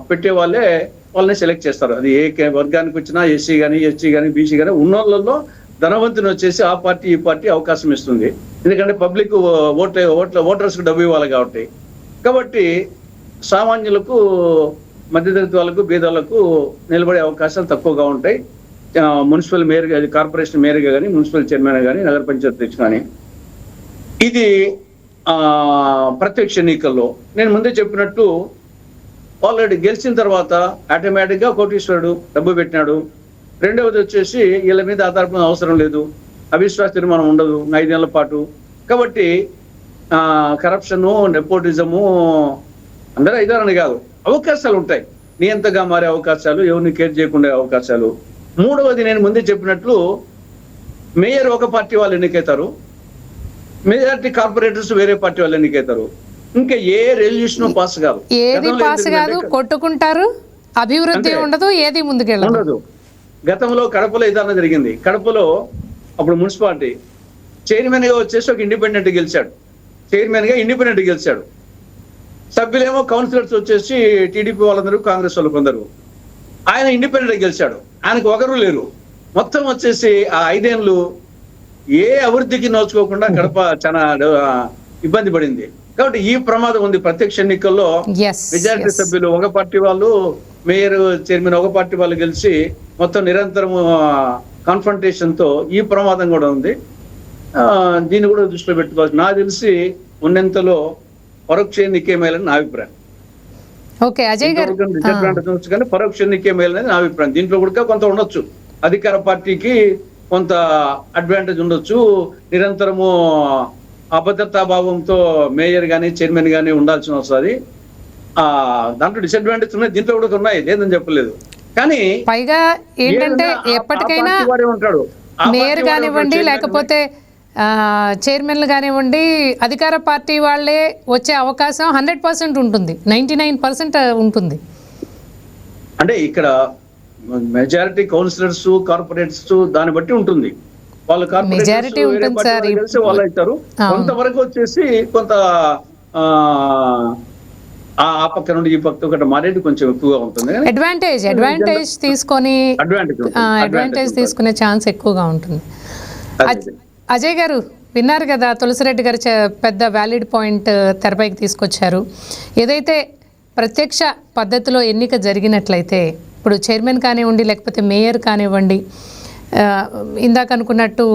పెట్టే వాళ్ళని సెలెక్ట్ చేస్తారు. అది ఏ వర్గానికి వచ్చినా ఎస్సీ కానీ, ఎస్టీ కానీ, బీసీ కానీ ఉన్నోళ్ళలో ధనవంతుని వచ్చేసి ఆ పార్టీ ఈ పార్టీ అవకాశం ఇస్తుంది. ఎందుకంటే పబ్లిక్ ఓటర్స్కి డబ్బు ఇవ్వాలి కాబట్టి సామాన్యులకు, మధ్యతరగతి వాళ్ళకు, బీదలకు నిలబడే అవకాశాలు తక్కువగా ఉంటాయి. మున్సిపల్ మేయర్ కానీ, కార్పొరేషన్ మేయర్గా కానీ, మున్సిపల్ చైర్మన్ కానీ, నగర పంచాయతీ అధ్యక్షుడు కానీ. ఇది ప్రత్యక్ష ఎన్నికల్లో నేను ముందే చెప్పినట్టు ఆల్రెడీ గెలిచిన తర్వాత ఆటోమేటిక్గా కోటీశ్వరుడు డబ్బు పెట్టినాడు. రెండవది వచ్చేసి వీళ్ళ మీద ఆధారపడిన అవసరం లేదు, అవిశ్వాస తీర్మానం ఉండదు 5 నెలల పాటు. కాబట్టి కరప్షను, నెపోటిజము అందరూ ఇదారని కాదు, అవకాశాలు ఉంటాయి. నియంతగా మారే అవకాశాలు, ఎవరిని కేర్ చేయకుండా అవకాశాలు. మూడవది నేను ముందే చెప్పినట్లు మేయర్ ఒక పార్టీ వాళ్ళు ఎన్నికైతారు, మెజారిటీ కార్పొరేటర్స్ వేరే పార్టీ వాళ్ళు ఎన్నికైతారు. ఇంకా ఏ రెజల్యూషన్ పాస్ కాదు, ఏది పాస్ కాదు, కొట్టుకుంటారు, అభివృద్ధి ఉండదు, ఏది ముందుకెళ్ళదు. గతంలో కడపలో ఇదాన జరిగింది. కడపలో అప్పుడు మున్సిపాలిటీ చైర్మన్ గా వచ్చేసి ఒక ఇండిపెండెంట్ గెలిచాడు. చైర్మన్ గా ఇండిపెండెంట్ గెలిచాడు. సభ్యులేమో కౌన్సిలర్స్ వచ్చేసి టీడీపీ వాళ్ళందరూ, కాంగ్రెస్ వాళ్ళు కొందరు. ఆయన ఇండిపెండెంట్ గెలిచాడు, ఆయనకు ఒకరు లేరు. మొత్తం వచ్చేసి ఆ 5 ఏళ్ళు ఏ అభివృద్ధికి నోచుకోకుండా కడప చాలా ఇబ్బంది పడింది. కాబట్టి ఈ ప్రమాదం ఉంది. ప్రత్యక్ష ఎన్నికల్లో మెజారిటీ సభ్యులు ఒక పార్టీ వాళ్ళు, మేయర్, చైర్మన్ ఒక పార్టీ వాళ్ళు గెలిచి మొత్తం నిరంతరం కాన్ఫ్రంటేషన్ తో ఈ ప్రమాదం కూడా ఉంది. దీన్ని కూడా దృష్టిలో పెట్టుకోవచ్చు. నాకు తెలిసి ఉన్నంతలో పరోక్ష ఎన్నికే మేలని నా అభిప్రాయం. ఓకే, అజయ్ గారు, డిసడ్వాంటేజ్ కానీ పరోక్ష ఎన్నికే మేలని నా అభిప్రాయం. దీంట్లో కూడా కొంత ఉండొచ్చు, అధికార పార్టీకి కొంత అడ్వాంటేజ్ ఉండొచ్చు. నిరంతరము అభద్రతా భావంతో మేయర్ గానీ చైర్మన్ గానీ ఉండాల్సిన వస్తుంది. దాంట్లో డిసడ్వాంటేజ్ ఉన్నాయి, దీంట్లో కూడా ఉన్నాయి, లేదని చెప్పలేదు. కానీ పైగా ఏంటంటే ఎప్పటికైనా ఉంటాడు మేయర్ కానివ్వండి, లేకపోతే చైర్మన్లు కానివ్వండి, అధికార పార్టీ వాళ్ళే వచ్చే అవకాశం 100% ఉంటుంది, 99% ఉంటుంది. అంటే ఇక్కడ మెజారిటీ కౌన్సిలర్స్, కార్పొరేట్స్ దాన్ని బట్టి ఉంటుంది. వాళ్ళు మెజారిటీ ఉంటుంది సార్, వాళ్ళు అవుతారు. కొంతవరకు వచ్చేసి కొంత ఆ పక్క నుండి ఈ పక్క ఒకటి మారేది కొంచెం ఎక్కువగా ఉంటుంది. అడ్వాంటేజ్ తీసుకునే ఛాన్స్ ఎక్కువగా ఉంటుంది. అజయ్ గారు, విన్నారు కదా, తులసిరెడ్డి గారు పెద్ద వ్యాలిడ్ పాయింట్ తెరపైకి తీసుకొచ్చారు. ఏదైతే ప్రత్యక్ష పద్ధతిలో ఎన్నిక జరిగినట్లయితే ఇప్పుడు చైర్మన్ కానివ్వండి, లేకపోతే మేయర్ కానివ్వండి, ఇందాక అనుకున్నట్టు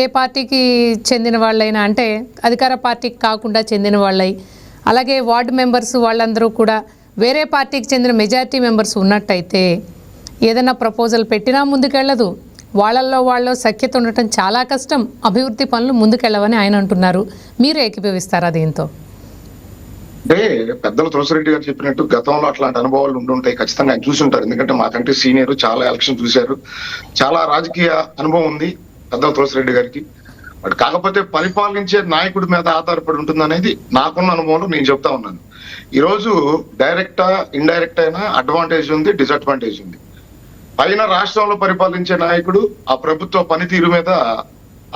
ఏ పార్టీకి చెందిన వాళ్ళైనా, అంటే అధికార పార్టీకి కాకుండా చెందిన వాళ్ళై, అలాగే వార్డు మెంబర్స్ వాళ్ళందరూ కూడా వేరే పార్టీకి చెందిన మెజారిటీ మెంబర్స్ ఉన్నట్టయితే ఏదైనా ప్రపోజల్ పెట్టినా ముందుకెళ్ళదు. వాళ్ళలో సఖ్యత ఉండటం చాలా కష్టం, అభివృద్ధి పనులు ముందుకెళ్ళవని ఆయన అంటున్నారు. మీరు ఏకీభవిస్తారా దీంతో? అంటే పెద్దలు తులసిరెడ్డి గారు చెప్పినట్టు గతంలో అట్లాంటి అనుభవాలు ఉండుంటాయి, ఖచ్చితంగా ఆయన చూసి ఉంటారు. ఎందుకంటే మాకంటే సీనియర్, చాలా ఎలక్షన్ చూశారు, చాలా రాజకీయ అనుభవం ఉంది పెద్దలు తులసిరెడ్డి గారికి. బట్ కాకపోతే పరిపాలించే నాయకుడి మీద ఆధారపడి ఉంటుంది అనేది నాకున్న అనుభవంలో నేను చెప్తా ఉన్నాను. ఈరోజు డైరెక్టా ఇండైరెక్ట్ అయినా అడ్వాంటేజ్ ఉంది, డిసడ్వాంటేజ్ ఉంది. పైన రాష్ట్రంలో పరిపాలించే నాయకుడు ఆ ప్రభుత్వ పనితీరు మీద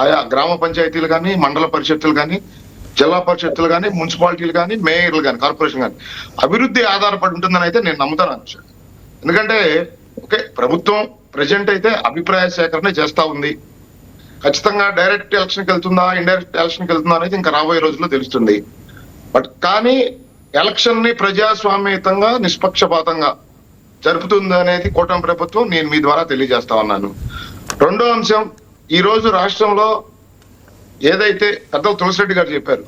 ఆయా గ్రామ పంచాయతీలు కానీ, మండల పరిషత్తులు కానీ, జిల్లా పరిషత్తులు కానీ, మున్సిపాలిటీలు కానీ, మేయర్లు కానీ, కార్పొరేషన్ కానీ అభివృద్ధి ఆధారపడి ఉంటుందని అయితే నేను నమ్ముతాను అనిపించాను. ఎందుకంటే ఓకే, ప్రభుత్వం ప్రజెంట్ అయితే అభిప్రాయ సేకరణ చేస్తా ఉంది. ఖచ్చితంగా డైరెక్ట్ ఎలక్షన్కి వెళ్తుందా, ఇండైరెక్ట్ ఎలక్షన్కి వెళ్తుందా అనేది ఇంకా రాబోయే రోజుల్లో తెలుస్తుంది. బట్ కానీ ఎలక్షన్ ని ప్రజాస్వామ్యయుతంగా, నిష్పక్షపాతంగా జరుపుతుంది అనేది కూటమి ప్రభుత్వం నేను మీ ద్వారా తెలియజేస్తా ఉన్నాను. రెండో అంశం, ఈ రోజు రాష్ట్రంలో ఏదైతే పెద్దలు తులసిరెడ్డి గారు చెప్పారు,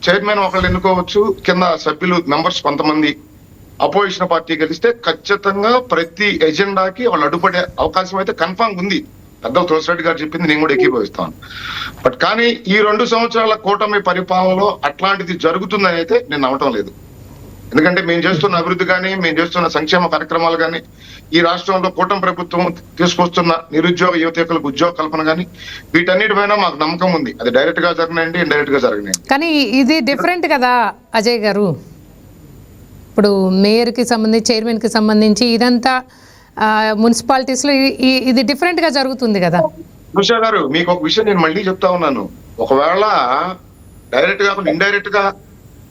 చైర్మన్ ఒకళ్ళు ఎన్నుకోవచ్చు, కింద సభ్యులు మెంబర్స్ కొంతమంది అపోజిషన్ పార్టీ గెలిస్తే ఖచ్చితంగా ప్రతి ఎజెండాకి వాళ్ళు అడ్డుపడే అవకాశం అయితే కన్ఫామ్ ఉంది. పెద్దలు తులసిరెడ్డి గారు చెప్పింది నేను కూడా ఏకీభవిస్తాను. బట్ కానీ ఈ 2 సంవత్సరాల కూటమి పరిపాలనలో అట్లాంటిది జరుగుతుందని అయితే నేను నమ్మటం లేదు. ఎందుకంటే మేము చేస్తున్న అభివృద్ధి కానీ, మేము చేస్తున్న సంక్షేమ కార్యక్రమాలు కానీ, ఈ రాష్ట్రంలో కూటమి ప్రభుత్వం తీసుకొస్తున్న నిరుద్యోగ యువతకులకు ఉద్యోగ కల్పన కానీ, వీటన్నిటిపైన మాకు నమ్మకం ఉంది. అది డైరెక్ట్ గా జరగనండి, ఇండైరెక్ట్ గా జరగనండి. కానీ ఇది డిఫరెంట్ కదా అజయ్ గారు. ఇప్పుడు మేయర్కి సంబంధించి, చైర్మన్కి సంబంధించి ఇదంతా మున్సిపాలిటీస్లో ఇది డిఫరెంట్ గా జరుగుతుంది కదా. ఉషా గారు, మీకు ఒక విషయం నేను మళ్ళీ చెప్తా ఉన్నాను. ఒకవేళ డైరెక్ట్ గా ఇండైరెక్ట్ గా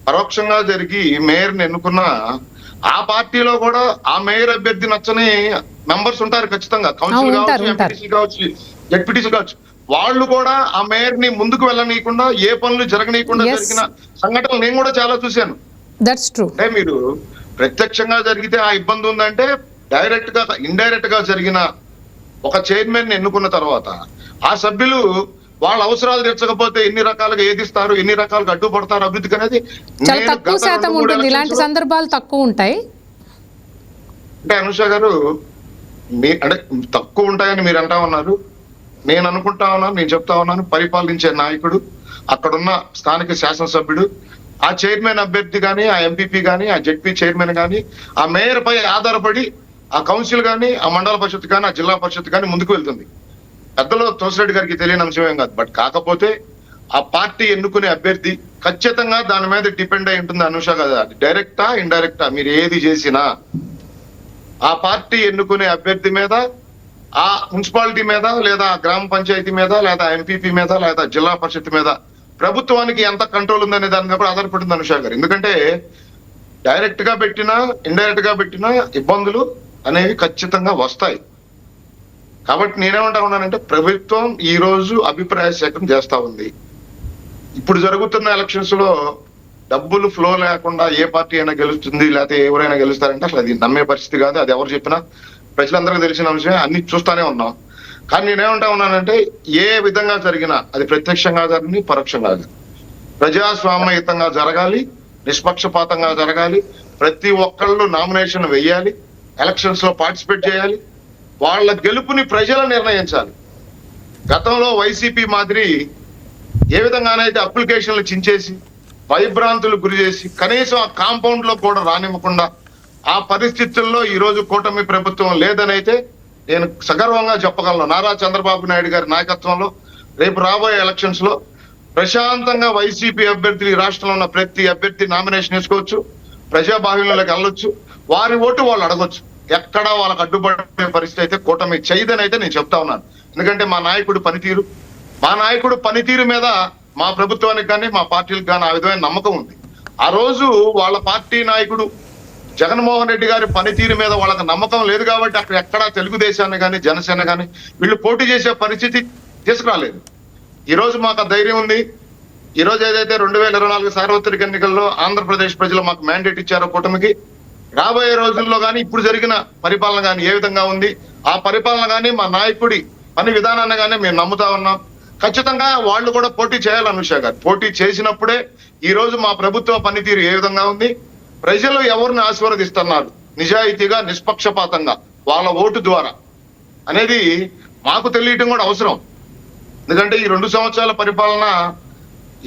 పరోక్షంగా జరిగి మేయర్ని ఎన్నుకున్న ఆ పార్టీలో కూడా ఆ మేయర్ అభ్యర్థి నచ్చని మెంబర్స్ ఉంటారు ఖచ్చితంగా. కౌన్సిల్ కావచ్చు, ఎంపీటీసీ కావచ్చు, జెడ్పీటీసీ కావచ్చు. వాళ్ళు కూడా ఆ మేయర్ ని ముందుకు వెళ్ళనీయకుండా, ఏ పనులు జరగనీయకుండా జరిగిన సంఘటనలు నేను కూడా చాలా చూశాను. That's true. అంటే మీరు ప్రత్యక్షంగా జరిగితే ఆ ఇబ్బంది ఉందంటే, డైరెక్ట్ గా ఇండైరెక్ట్ గా జరిగిన ఒక చైర్మన్ ఎన్నుకున్న తర్వాత ఆ సభ్యులు వాళ్ళ అవసరాలు తీర్చకపోతే ఎన్ని రకాలుగా ఏదిస్తారు, ఎన్ని రకాలుగా అడ్డుపడతారు అభివృద్ధికి అనేది చాలా తక్కువ శాతం ఉంటుంది. ఇలాంటి సందర్భాలు తక్కువ ఉంటాయి. అంటే అనుష గారు, అంటే తక్కువ ఉంటాయని మీరు అంటా ఉన్నారు, నేను అనుకుంటా ఉన్నాను, నేను చెప్తా ఉన్నాను. పరిపాలించే నాయకుడు, అక్కడున్న స్థానిక శాసనసభ్యుడు, ఆ చైర్మన్ అభ్యర్థి కానీ, ఆ ఎంపీపీ కానీ, ఆ జెడ్పీ చైర్మన్ కానీ, ఆ మేయర్ పై ఆధారపడి ఆ కౌన్సిల్ కానీ, ఆ మండల పరిషత్ కానీ, ఆ జిల్లా పరిషత్ కానీ ముందుకు వెళ్తుంది. పెద్దలో తులసిరెడ్డి గారికి తెలియని అంశమేం కాదు. బట్ కాకపోతే ఆ పార్టీ ఎన్నుకునే అభ్యర్థి ఖచ్చితంగా దాని మీద డిపెండ్ అయి ఉంటుంది అనుష కదా. డైరెక్టా ఇండైరెక్టా మీరు ఏది చేసినా ఆ పార్టీ ఎన్నుకునే అభ్యర్థి మీద, ఆ మున్సిపాలిటీ మీద, లేదా గ్రామ పంచాయతీ మీద, లేదా ఎంపీపీ మీద, లేదా జిల్లా పరిషత్ మీద ప్రభుత్వానికి ఎంత కంట్రోల్ ఉందనే దాని మీద కూడా ఆధారపడింది అనుష గారు. ఎందుకంటే డైరెక్ట్ గా పెట్టినా ఇండైరెక్ట్ గా పెట్టినా ఇబ్బందులు అనేవి ఖచ్చితంగా వస్తాయి. కాబట్టి నేనేమంటా ఉన్నానంటే ప్రభుత్వం ఈ రోజు అభిప్రాయ సేకరణ చేస్తా ఉంది. ఇప్పుడు జరుగుతున్న ఎలక్షన్స్ లో డబ్బులు ఫ్లో లేకుండా ఏ పార్టీ అయినా గెలుస్తుంది లేకపోతే ఎవరైనా గెలుస్తారంటే అసలు అది నమ్మే పరిస్థితి కాదు. అది ఎవరు చెప్పినా ప్రజలందరికీ తెలిసిన విషయం, అన్ని చూస్తానే ఉన్నాం. కానీ నేనేమంటా ఉన్నానంటే ఏ విధంగా జరిగినా అది ప్రత్యక్షంగా జరగని పరోక్షంగా జరగని ప్రజాస్వామ్యయుతంగా జరగాలి, నిష్పక్షపాతంగా జరగాలి. ప్రతి ఒక్కళ్ళు నామినేషన్ వెయ్యాలి, ఎలక్షన్స్ లో పార్టిసిపేట్ చేయాలి, వాళ్ళ గెలుపుని ప్రజలు నిర్ణయించాలి. గతంలో వైసీపీ మాదిరి ఏ విధంగానైతే అప్లికేషన్లు చించేసి భయభ్రాంతులకు గురి చేసి కనీసం ఆ కాంపౌండ్ లో కూడా రానివ్వకుండా ఆ పరిస్థితుల్లో ఈ రోజు కూటమి ప్రభుత్వం లేదనైతే నేను సగర్వంగా చెప్పగలను. నారా చంద్రబాబు నాయుడు గారి నాయకత్వంలో రేపు రాబోయే ఎలక్షన్స్ లో ప్రశాంతంగా వైసీపీ అభ్యర్థులు ఈ రాష్ట్రంలో ఉన్న ప్రతి అభ్యర్థి నామినేషన్ వేసుకోవచ్చు, ప్రజాబాహుల్యంలోకి వెళ్ళొచ్చు, వారి ఓటు వాళ్ళు అడగొచ్చు. ఎక్కడా వాళ్ళకి అడ్డుపడే పరిస్థితి అయితే కూటమి చేయదని అయితే నేను చెప్తా ఉన్నాను. ఎందుకంటే మా నాయకుడు పనితీరు మీద మా ప్రభుత్వానికి కానీ మా పార్టీలకు కానీ ఆ విధమైన నమ్మకం ఉంది. ఆ రోజు వాళ్ళ పార్టీ నాయకుడు జగన్మోహన్ రెడ్డి గారి పనితీరు మీద వాళ్ళకి నమ్మకం లేదు కాబట్టి అక్కడ ఎక్కడా తెలుగుదేశాన్ని కానీ జనసేన కానీ వీళ్ళు పోటీ చేసే పరిస్థితి తీసుకురాలేదు. ఈ రోజు మాకు ధైర్యం ఉంది. ఈ రోజు ఏదైతే 2024 సార్వత్రిక ఎన్నికల్లో ఆంధ్రప్రదేశ్ ప్రజలు మాకు మ్యాండేట్ ఇచ్చారో కూటమికి, రాబోయే రోజుల్లో కానీ ఇప్పుడు జరిగిన పరిపాలన కానీ ఏ విధంగా ఉంది, ఆ పరిపాలన కానీ మా నాయకుడి పని విధానాన్ని కానీ మేము నమ్ముతా ఉన్నాం. ఖచ్చితంగా వాళ్ళు కూడా పోటీ చేయాలి అనుష గారు. పోటీ చేసినప్పుడే ఈ రోజు మా ప్రభుత్వ పనితీరు ఏ విధంగా ఉంది, ప్రజలు ఎవరిని ఆశీర్వదిస్తున్నారు నిజాయితీగా నిష్పక్షపాతంగా వాళ్ళ ఓటు ద్వారా అనేది మాకు తెలియటం కూడా అవసరం. ఎందుకంటే ఈ 2 సంవత్సరాల పరిపాలన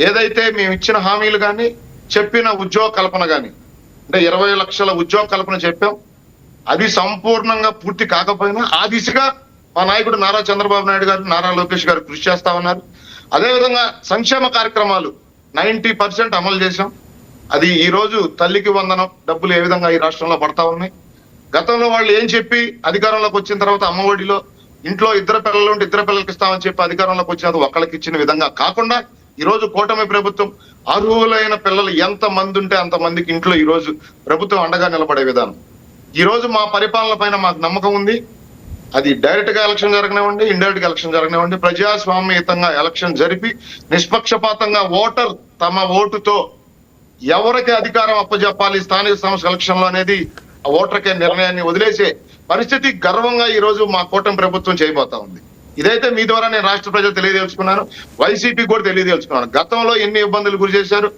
ఏదైతే మేము ఇచ్చిన హామీలు కానీ చెప్పిన ఉద్యోగ కల్పన కానీ అంటే 20 లక్షల ఉద్యోగ కల్పన చెప్పాం, అది సంపూర్ణంగా పూర్తి కాకపోయినా ఆ దిశగా మా నాయకుడు నారా చంద్రబాబు నాయుడు గారు, నారా లోకేష్ గారు కృషి చేస్తా ఉన్నారు. అదేవిధంగా సంక్షేమ కార్యక్రమాలు 90% అమలు చేశాం. అది ఈ రోజు తల్లికి వందనం డబ్బులు ఏ విధంగా ఈ రాష్ట్రంలో పడతా ఉన్నాయి. గతంలో వాళ్ళు ఏం చెప్పి అధికారంలోకి వచ్చిన తర్వాత అమ్మఒడిలో ఇంట్లో 2 పిల్లలు ఉంటే 2 పిల్లలకి ఇస్తామని చెప్పి అధికారంలోకి వచ్చినది ఒకళ్ళకి ఇచ్చిన విధంగా కాకుండా ఈ రోజు కూటమి ప్రభుత్వం అర్హులైన పిల్లలు ఎంత మంది ఉంటే అంత మందికి ఇంట్లో ఈ రోజు ప్రభుత్వం అండగా నిలబడే విధానం. ఈ రోజు మా పరిపాలన పైన మాకు నమ్మకం ఉంది. అది డైరెక్ట్ గా ఎలక్షన్ జరగనివ్వండి, ఇండైరెక్ట్ గా ఎలక్షన్ జరగనివ్వండి, ప్రజాస్వామ్యయుతంగా ఎలక్షన్ జరిపి నిష్పక్షపాతంగా ఓటర్ తమ ఓటుతో ఎవరికి అధికారం అప్పజెప్పాలి స్థానిక సంస్థ ఎలక్షన్ లో అనేది ఆ ఓటర్కే నిర్ణయాన్ని వదిలేసే పరిస్థితి గర్వంగా ఈ రోజు మా కూటమి ప్రభుత్వం చేయబోతా ఉంది. ఇదైతే మీ ద్వారా నేను రాష్ట్ర ప్రజలు తెలియదలుచుకున్నాను, వైసీపీ కూడా తెలియదలుచుకున్నాను. గతంలో ఎన్ని ఇబ్బందులు గురి చేశారు,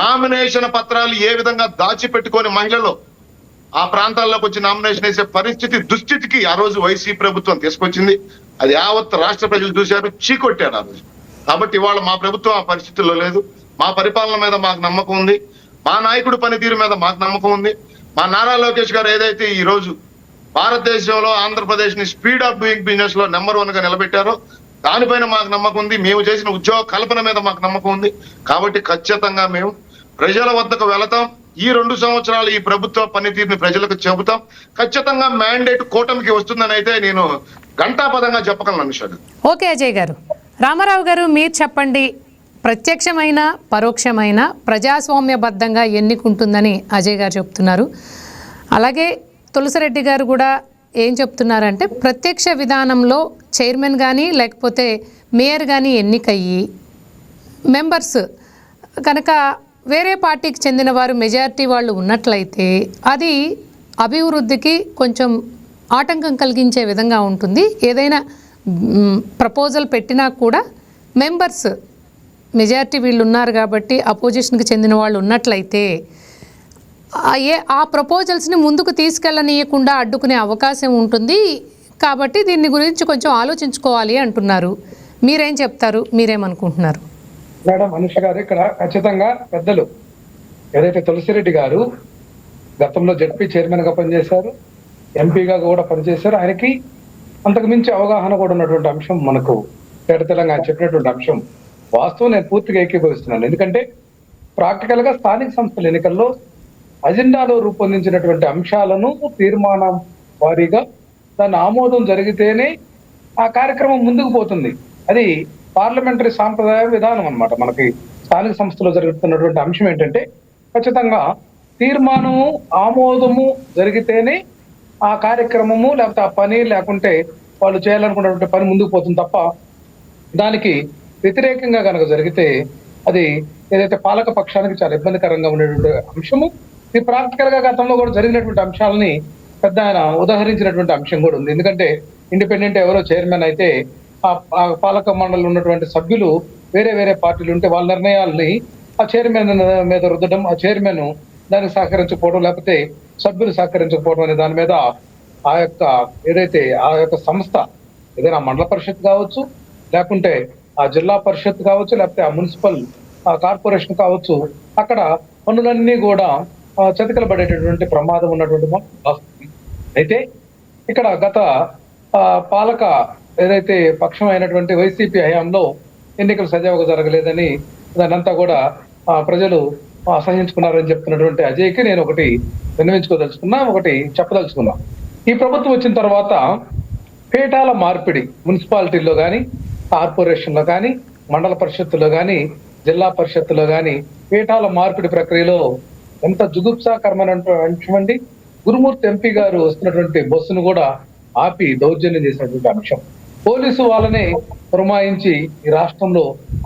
నామినేషన్ పత్రాలు ఏ విధంగా దాచిపెట్టుకొని మహిళలు ఆ ప్రాంతాల్లోకి వచ్చి నామినేషన్ వేసే పరిస్థితి దుస్థితికి ఆ రోజు వైసీపీ ప్రభుత్వం తీసుకొచ్చింది. అది యావత్ రాష్ట్ర ప్రజలు చూశారు, చీకొట్టారు ఆ రోజు. కాబట్టి ఇవాళ మా ప్రభుత్వం ఆ పరిస్థితుల్లో లేదు. మా పరిపాలన మీద మాకు నమ్మకం ఉంది, మా నాయకుడి పనితీరు మీద మాకు నమ్మకం ఉంది. మా నారా లోకేష్ గారు ఏదైతే ఈ రోజు భారతదేశంలో ఆంధ్రప్రదేశ్ ని స్పీడ్ ఆఫ్ డూయింగ్ బిజినెస్ లో నెంబర్ 1 గా నిలబెట్టారో దానిపైన మాకు నమ్మకం ఉంది. మేము చేసిన ఉద్యోగ కల్పన మీద మాకు నమ్మకం ఉంది. కాబట్టి ఖచ్చితంగా మేము ప్రజల వద్దకు వెళతాం. ఈ 2 సంవత్సరాలు ఈ ప్రభుత్వ పనితీరుని ప్రజలకు చెబుతాం. ఖచ్చితంగా మ్యాండేట్ కూటమికి వస్తుందని అయితే నేను ఘంటాపదంగా చెప్పగలను అనుష. ఓకే అజయ్ గారు. రామారావు గారు మీరు చెప్పండి, ప్రత్యక్షమైన పరోక్షమైన ప్రజాస్వామ్యబద్ధంగా ఎన్నికుంటుందని అజయ్ గారు చెప్తున్నారు. అలాగే తులసిరెడ్డి గారు కూడా ఏం చెప్తున్నారంటే ప్రత్యక్ష విధానంలో చైర్మన్ కానీ లేకపోతే మేయర్ కానీ ఎన్నికయ్యి మెంబర్స్ కనుక వేరే పార్టీకి చెందిన వారు మెజారిటీ వాళ్ళు ఉన్నట్లయితే అది అభివృద్ధికి కొంచెం ఆటంకం కలిగించే విధంగా ఉంటుంది. ఏదైనా ప్రపోజల్ పెట్టినా కూడా మెంబర్స్ మెజారిటీ వీళ్ళు ఉన్నారు కాబట్టి అపోజిషన్కి చెందిన వాళ్ళు ఉన్నట్లయితే ఆ ప్రపోజల్స్ని ముందుకు తీసుకెళ్ళనీయకుండా అడ్డుకునే అవకాశం ఉంటుంది. కాబట్టి దీన్ని గురించి కొంచెం ఆలోచించుకోవాలి అంటున్నారు. మీరేం చెప్తారు, మీరేమనుకుంటున్నారు? మేడం అనుష గారు, ఇక్కడ ఖచ్చితంగా పెద్దలు ఏదైతే తులసిరెడ్డి గారు గతంలో జడ్పీ చైర్మన్ గా పనిచేశారు, ఎంపీగా కూడా పనిచేశారు, ఆయనకి అంతకు మించి అవగాహన కూడా ఉన్నటువంటి అంశం మనకు తెలంగాణ చెప్పినటువంటి అంశం వాస్తవం నేను పూర్తిగా ఏకీభవిస్తున్నాను. ఎందుకంటే ప్రాక్టికల్ గా స్థానిక సంస్థల ఎన్నికల్లో అజెండాలో రూపొందించినటువంటి అంశాలను తీర్మానం వారీగా దాని ఆమోదం జరిగితేనే ఆ కార్యక్రమం ముందుకు పోతుంది. అది పార్లమెంటరీ సాంప్రదాయ విధానం అన్నమాట. మనకి స్థానిక సంస్థలో జరుగుతున్నటువంటి అంశం ఏంటంటే ఖచ్చితంగా తీర్మానము ఆమోదము జరిగితేనే ఆ కార్యక్రమము లేకపోతే ఆ పని లేకుంటే వాళ్ళు చేయాలనుకున్నటువంటి పని ముందుకు పోతుంది తప్ప దానికి వ్యతిరేకంగా కనుక జరిగితే అది ఏదైతే పాలక పక్షానికి చాలా ఇబ్బందికరంగా ఉండేటువంటి అంశము. ఇది ప్రాక్టికల్ గా గతంలో కూడా జరిగినటువంటి అంశాలని పెద్ద ఆయన ఉదాహరించినటువంటి అంశం కూడా ఉంది. ఎందుకంటే ఇండిపెండెంట్ ఎవరో చైర్మన్ అయితే ఆ పాలక మండలి ఉన్నటువంటి సభ్యులు వేరే వేరే పార్టీలు ఉంటే వాళ్ళ నిర్ణయాల్ని ఆ చైర్మన్ మీద రుద్దడం, ఆ చైర్మన్ దానికి సహకరించకపోవడం లేకపోతే సభ్యులు సహకరించకపోవడం అనే దాని మీద ఆ యొక్క ఏదైతే ఆ యొక్క సంస్థ ఏదైనా మండల పరిషత్ కావచ్చు, లేకుంటే ఆ జిల్లా పరిషత్ కావచ్చు, లేకపోతే ఆ మున్సిపల్ కార్పొరేషన్ కావచ్చు, అక్కడ పనులన్నీ కూడా చతికిల పడేటటువంటి ప్రమాదం ఉన్నటువంటి అయితే ఇక్కడ గత పాలక ఏదైతే పక్షం అయినటువంటి వైసీపీ హయాంలో ఎన్నికలు సజావుగా జరగలేదని దానంతా కూడా ప్రజలు అసహించుకున్నారని చెప్తున్నటువంటి అజయ్కి నేను ఒకటి విన్నవించుకోదలుచుకున్నా, ఒకటి చెప్పదలుచుకున్నా. ఈ ప్రభుత్వం వచ్చిన తర్వాత పీఠాల మార్పిడి మున్సిపాలిటీల్లో కానీ, కార్పొరేషన్లో కానీ, మండల పరిషత్తులో కానీ, జిల్లా పరిషత్తులో కానీ పీఠాల మార్పిడి ప్రక్రియలో ఎంత జుగుప్సాకరమైన అంశం అండి. గురుమూర్తి ఎంపీ గారు వస్తున్నటువంటి బస్సును కూడా ఆపి దౌర్జన్యం చేసినటువంటి అంశం. పోలీసు వాళ్ళని పురమాయించి ఈ రాష్ట్రంలో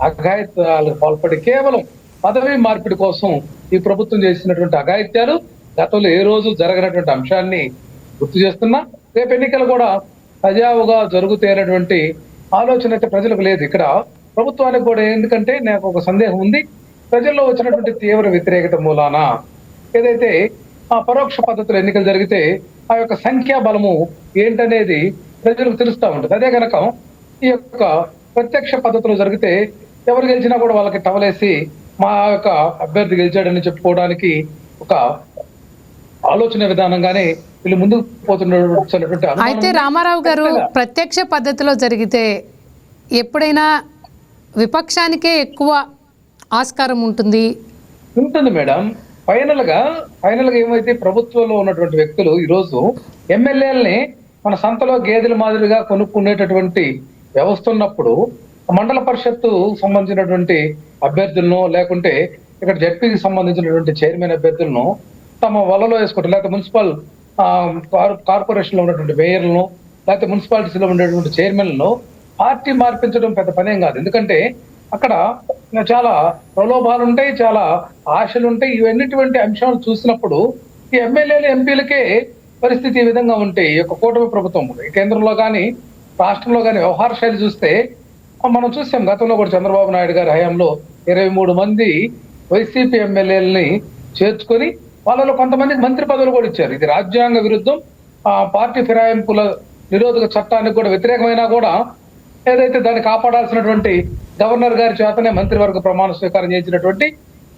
అఘాయిత్యాలకు పాల్పడి కేవలం పదవి మార్పిడి కోసం ఈ ప్రభుత్వం చేసినటువంటి అఘాయిత్యాలు గతంలో ఏ రోజు జరగనటువంటి అంశాన్ని గుర్తు చేస్తున్నా. రేపు ఎన్నికలు కూడా సజావుగా జరుగుతాయనేటువంటి ఆలోచన అయితే ప్రజలకు లేదు. ఇక్కడ ప్రభుత్వానికి కూడా ఎందుకంటే నాకు ఒక సందేహం ఉంది, ప్రజల్లో వచ్చినటువంటి తీవ్ర వ్యతిరేకత మూలాన ఏదైతే ఆ పరోక్ష పద్ధతిలో ఎన్నికలు జరిగితే ఆ యొక్క సంఖ్యా బలము ఏంటనేది ప్రజలకు తెలుస్తూ ఉంటుంది. అదే కనుక ఈ యొక్క ప్రత్యక్ష పద్ధతిలో జరిగితే ఎవరు గెలిచినా కూడా వాళ్ళకి టవలేసి మా యొక్క అభ్యర్థి గెలిచాడని చెప్పుకోవడానికి ఒక ఆలోచన విధానంగానే వీళ్ళు ముందుకు పోతున్నటువంటి. అయితే రామారావు గారు, ప్రత్యక్ష పద్ధతిలో జరిగితే ఎప్పుడైనా విపక్షానికే ఎక్కువ ఆస్కారం ఉంటుంది మేడం. ఫైనల్ గా ఏమైతే ప్రభుత్వంలో ఉన్నటువంటి వ్యక్తులు ఈరోజు ఎమ్మెల్యేలని మన సంతలో గేదెల మాదిరిగా కొనుక్కునేటటువంటి వ్యవస్థ ఉన్నప్పుడు మండల పరిషత్తు సంబంధించినటువంటి అభ్యర్థులను లేకుంటే ఇక్కడ జడ్పీకి సంబంధించినటువంటి చైర్మన్ అభ్యర్థులను తమ వలలో వేసుకుంటారు, లేకపోతే మున్సిపల్ కార్పొరేషన్ లో ఉన్నటువంటి మేయర్లను లేకపోతే మున్సిపాలిటీస్లో ఉండేటువంటి చైర్మన్లను పార్టీ మార్పించడం పెద్ద పనేం కాదు. ఎందుకంటే అక్కడ చాలా ప్రలోభాలు ఉంటాయి, చాలా ఆశలు ఉంటాయి. ఇవన్నిటువంటి అంశాలు చూసినప్పుడు ఈ ఎమ్మెల్యేలు ఎంపీలకే పరిస్థితి ఈ విధంగా ఉంటాయి. ఈ యొక్క కూటమి ప్రభుత్వం కేంద్రంలో కానీ రాష్ట్రంలో కానీ వ్యవహార శైలి చూస్తే మనం చూసాం. గతంలో కూడా చంద్రబాబు నాయుడు గారి హయాంలో 23 మంది వైసీపీ ఎమ్మెల్యేలని చేర్చుకొని వాళ్ళలో కొంతమందికి మంత్రి పదవులు కూడా ఇచ్చారు. ఇది రాజ్యాంగ విరుద్ధం, పార్టీ ఫిరాయింపుల నిరోధక చట్టానికి కూడా వ్యతిరేకమైనా కూడా ఏదైతే దాన్ని కాపాడాల్సినటువంటి గవర్నర్ గారి చేతనే మంత్రివర్గ ప్రమాణ స్వీకారం చేసినటువంటి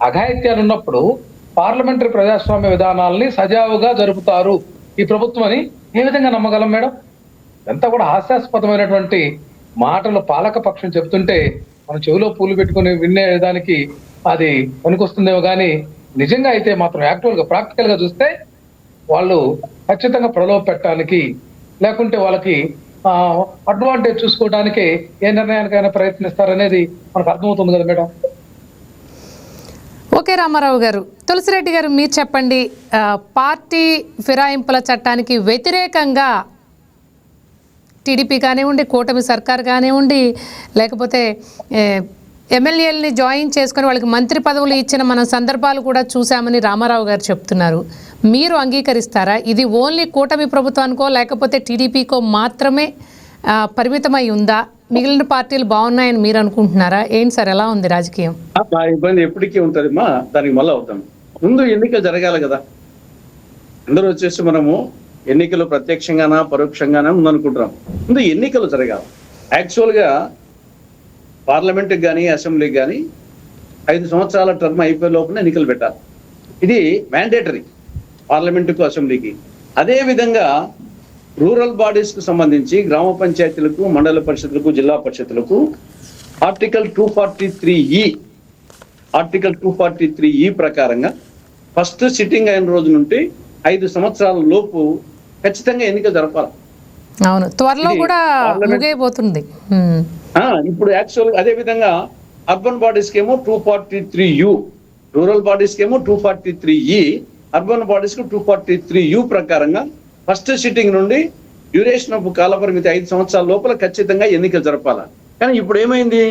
అఘాయిత్యాలు ఉన్నప్పుడు పార్లమెంటరీ ప్రజాస్వామ్య విధానాలని సజావుగా జరుపుతారు ఈ ప్రభుత్వం అని ఏ విధంగా నమ్మగలం మేడం? ఎంత కూడా హాస్యాస్పదమైనటువంటి మాటలు పాలక పక్షం చెప్తుంటే మనం చెవిలో పూలు పెట్టుకుని వినేదానికి అది పనికొస్తుందేమో కానీ నిజంగా అయితే మాత్రం యాక్చువల్ గా ప్రాక్టికల్ గా చూస్తే వాళ్ళు ఖచ్చితంగా ప్రలోభ పెట్టడానికి లేకుంటే వాళ్ళకి అడ్వాంటేజ్ చూసుకోవడానికి ఏ నిర్ణయానికైనా ప్రయత్నిస్తారనేది మనకు అర్థమవుతుంది కదా మేడం. ఓకే రామారావు గారు, తులసిరెడ్డి గారు మీరు చెప్పండి. పార్టీ ఫిరాయింపుల చట్టానికి వ్యతిరేకంగా టీడీపీ కానివ్వండి, కూటమి సర్కార్ కానివ్వండి, లేకపోతే ఎమ్మెల్యేలని జాయిన్ చేసుకొని వాళ్ళకి మంత్రి పదవులు ఇచ్చిన మన సందర్భాలు కూడా చూసామని రామారావు గారు చెప్తున్నారు. మీరు అంగీకరిస్తారా? ఇది ఓన్లీ కూటమి ప్రభుత్వానికో లేకపోతే టీడీపీకో మాత్రమే పరిమితమై ఉందా? మిగిలిన పార్టీలు బాగున్నాయని మీరు అనుకుంటున్నారా? ఏంటి సార్, ఎలా ఉంది రాజకీయం? ఆ ఇబ్బంది ఎప్పటికీ ఉంటుంది మా, దానికి మళ్ళీ అవుతాం. ముందు ఎన్నికలు జరగాలి కదా. అందరూ వచ్చేసి మనము ఎన్నికలు ప్రత్యక్షంగానా పరోక్షంగానా ఉందనుకుంటున్నాం. ముందు ఎన్నికలు జరగాలి. యాక్చువల్గా పార్లమెంట్కి కానీ అసెంబ్లీకి కానీ 5 సంవత్సరాల టర్మ్ అయిపోయే లోపల ఎన్నికలు పెట్టాలి. ఇది మ్యాండేటరీ పార్లమెంటుకు అసెంబ్లీకి. అదేవిధంగా రూరల్ బాడీస్కు సంబంధించి గ్రామ పంచాయతీలకు, మండల పరిషత్లకు, జిల్లా పరిషత్లకు ఆర్టికల్ 243E ప్రకారంగా ఫస్ట్ సిట్టింగ్ అయిన రోజు నుండి 5 సంవత్సరాల లోపు ఖచ్చితంగా ఎన్నికలు జరపాలి. అవును, త్వరలో కూడా ముగియబోతుంది. ఇప్పుడు యాక్చువల్ అదే విధంగా అర్బన్ బాడీస్కి ఏమో 243U, రూరల్ బాడీస్కి ఏమో 243E, అర్బన్ బాడీస్కి 243U ప్రకారంగా ఫస్ట్ సిట్టింగ్ నుండి డ్యూరేషన్ ఆఫ్ కాలపరిమితి 5 సంవత్సరాల లోపల ఖచ్చితంగా ఎన్నికలు జరపాలి. కానీ ఇప్పుడు ఏమైంది,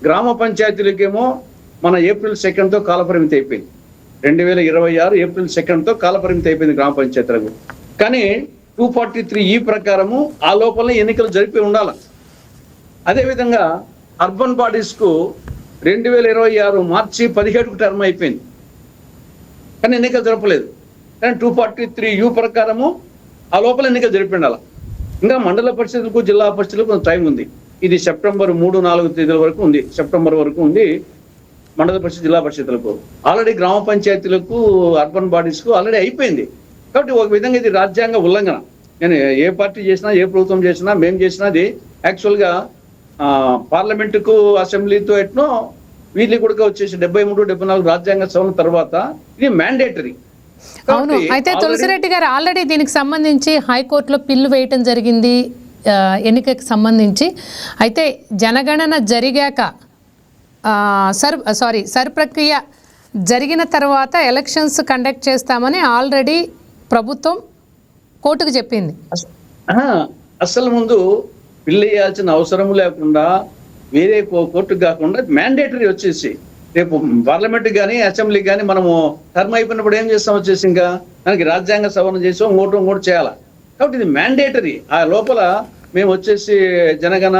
గ్రామ పంచాయతీలకేమో మన ఏప్రిల్ 2తో కాలపరిమితి అయిపోయింది. 2026 ఏప్రిల్ 2తో కాలపరిమితి అయిపోయింది గ్రామ పంచాయతీలకు. కానీ 243E ప్రకారము ఆ లోపల ఎన్నికలు జరిపి ఉండాలి. అదేవిధంగా అర్బన్ బాడీస్కు 2026 మార్చి 17కు టర్మ్ అయిపోయింది, కానీ ఎన్నికలు జరపలేదు. కానీ 243U ప్రకారము ఆ లోపల ఎన్నికలు జరిపి ఉండాలి. ఇంకా మండల పరిషత్లకు జిల్లా పరిషత్లకు కొంత టైం ఉంది. ఇది సెప్టెంబర్ 3-4 తేదీల వరకు ఉంది, సెప్టెంబర్ వరకు ఉంది మండల పరిషత్ జిల్లా పరిషత్లకు. ఆల్రెడీ గ్రామ పంచాయతీలకు అర్బన్ బాడీస్కు ఆల్రెడీ అయిపోయింది. కాబట్టి ఒక విధంగా ఇది రాజ్యాంగ ఉల్లంఘన. నేను ఏ పార్టీ చేసినా, ఏ ప్రభుత్వం చేసినా, మేము చేసినా అది యాక్చువల్గా పార్లమెంటుకు అసెంబ్లీతో ఎట్నో వీళ్ళకి కూడా వచ్చేసి 73-74 రాజ్యాంగ సవరణ తర్వాత ఇది మ్యాండేటరీ. అవును. అయితే తులసిరెడ్డి గారు ఆల్రెడీ దీనికి సంబంధించి హైకోర్టులో పిల్లు వేయటం జరిగింది ఎన్నికకి సంబంధించి. అయితే జనగణన జరిగాక సర్ ప్రక్రియ జరిగిన తర్వాత ఎలక్షన్స్ కండక్ట్ చేస్తామని ఆల్రెడీ ప్రభుత్వం కోర్టుకు చెప్పింది. అసలు ముందు బిల్లు వేయాల్సిన అవసరం లేకుండా వేరే కోర్టుకు కాకుండా మ్యాండేటరీ వచ్చేసి రేపు పార్లమెంట్ కానీ అసెంబ్లీకి కానీ మనము టర్మ్ అయిపోయినప్పుడు ఏం చేస్తాం, వచ్చేసి ఇంకా దానికి రాజ్యాంగ సవరణ చేసి ఇంకోటి చేయాలి. కాబట్టి ఇది మ్యాండేటరీ. ఆ లోపల మేము వచ్చేసి జనగణ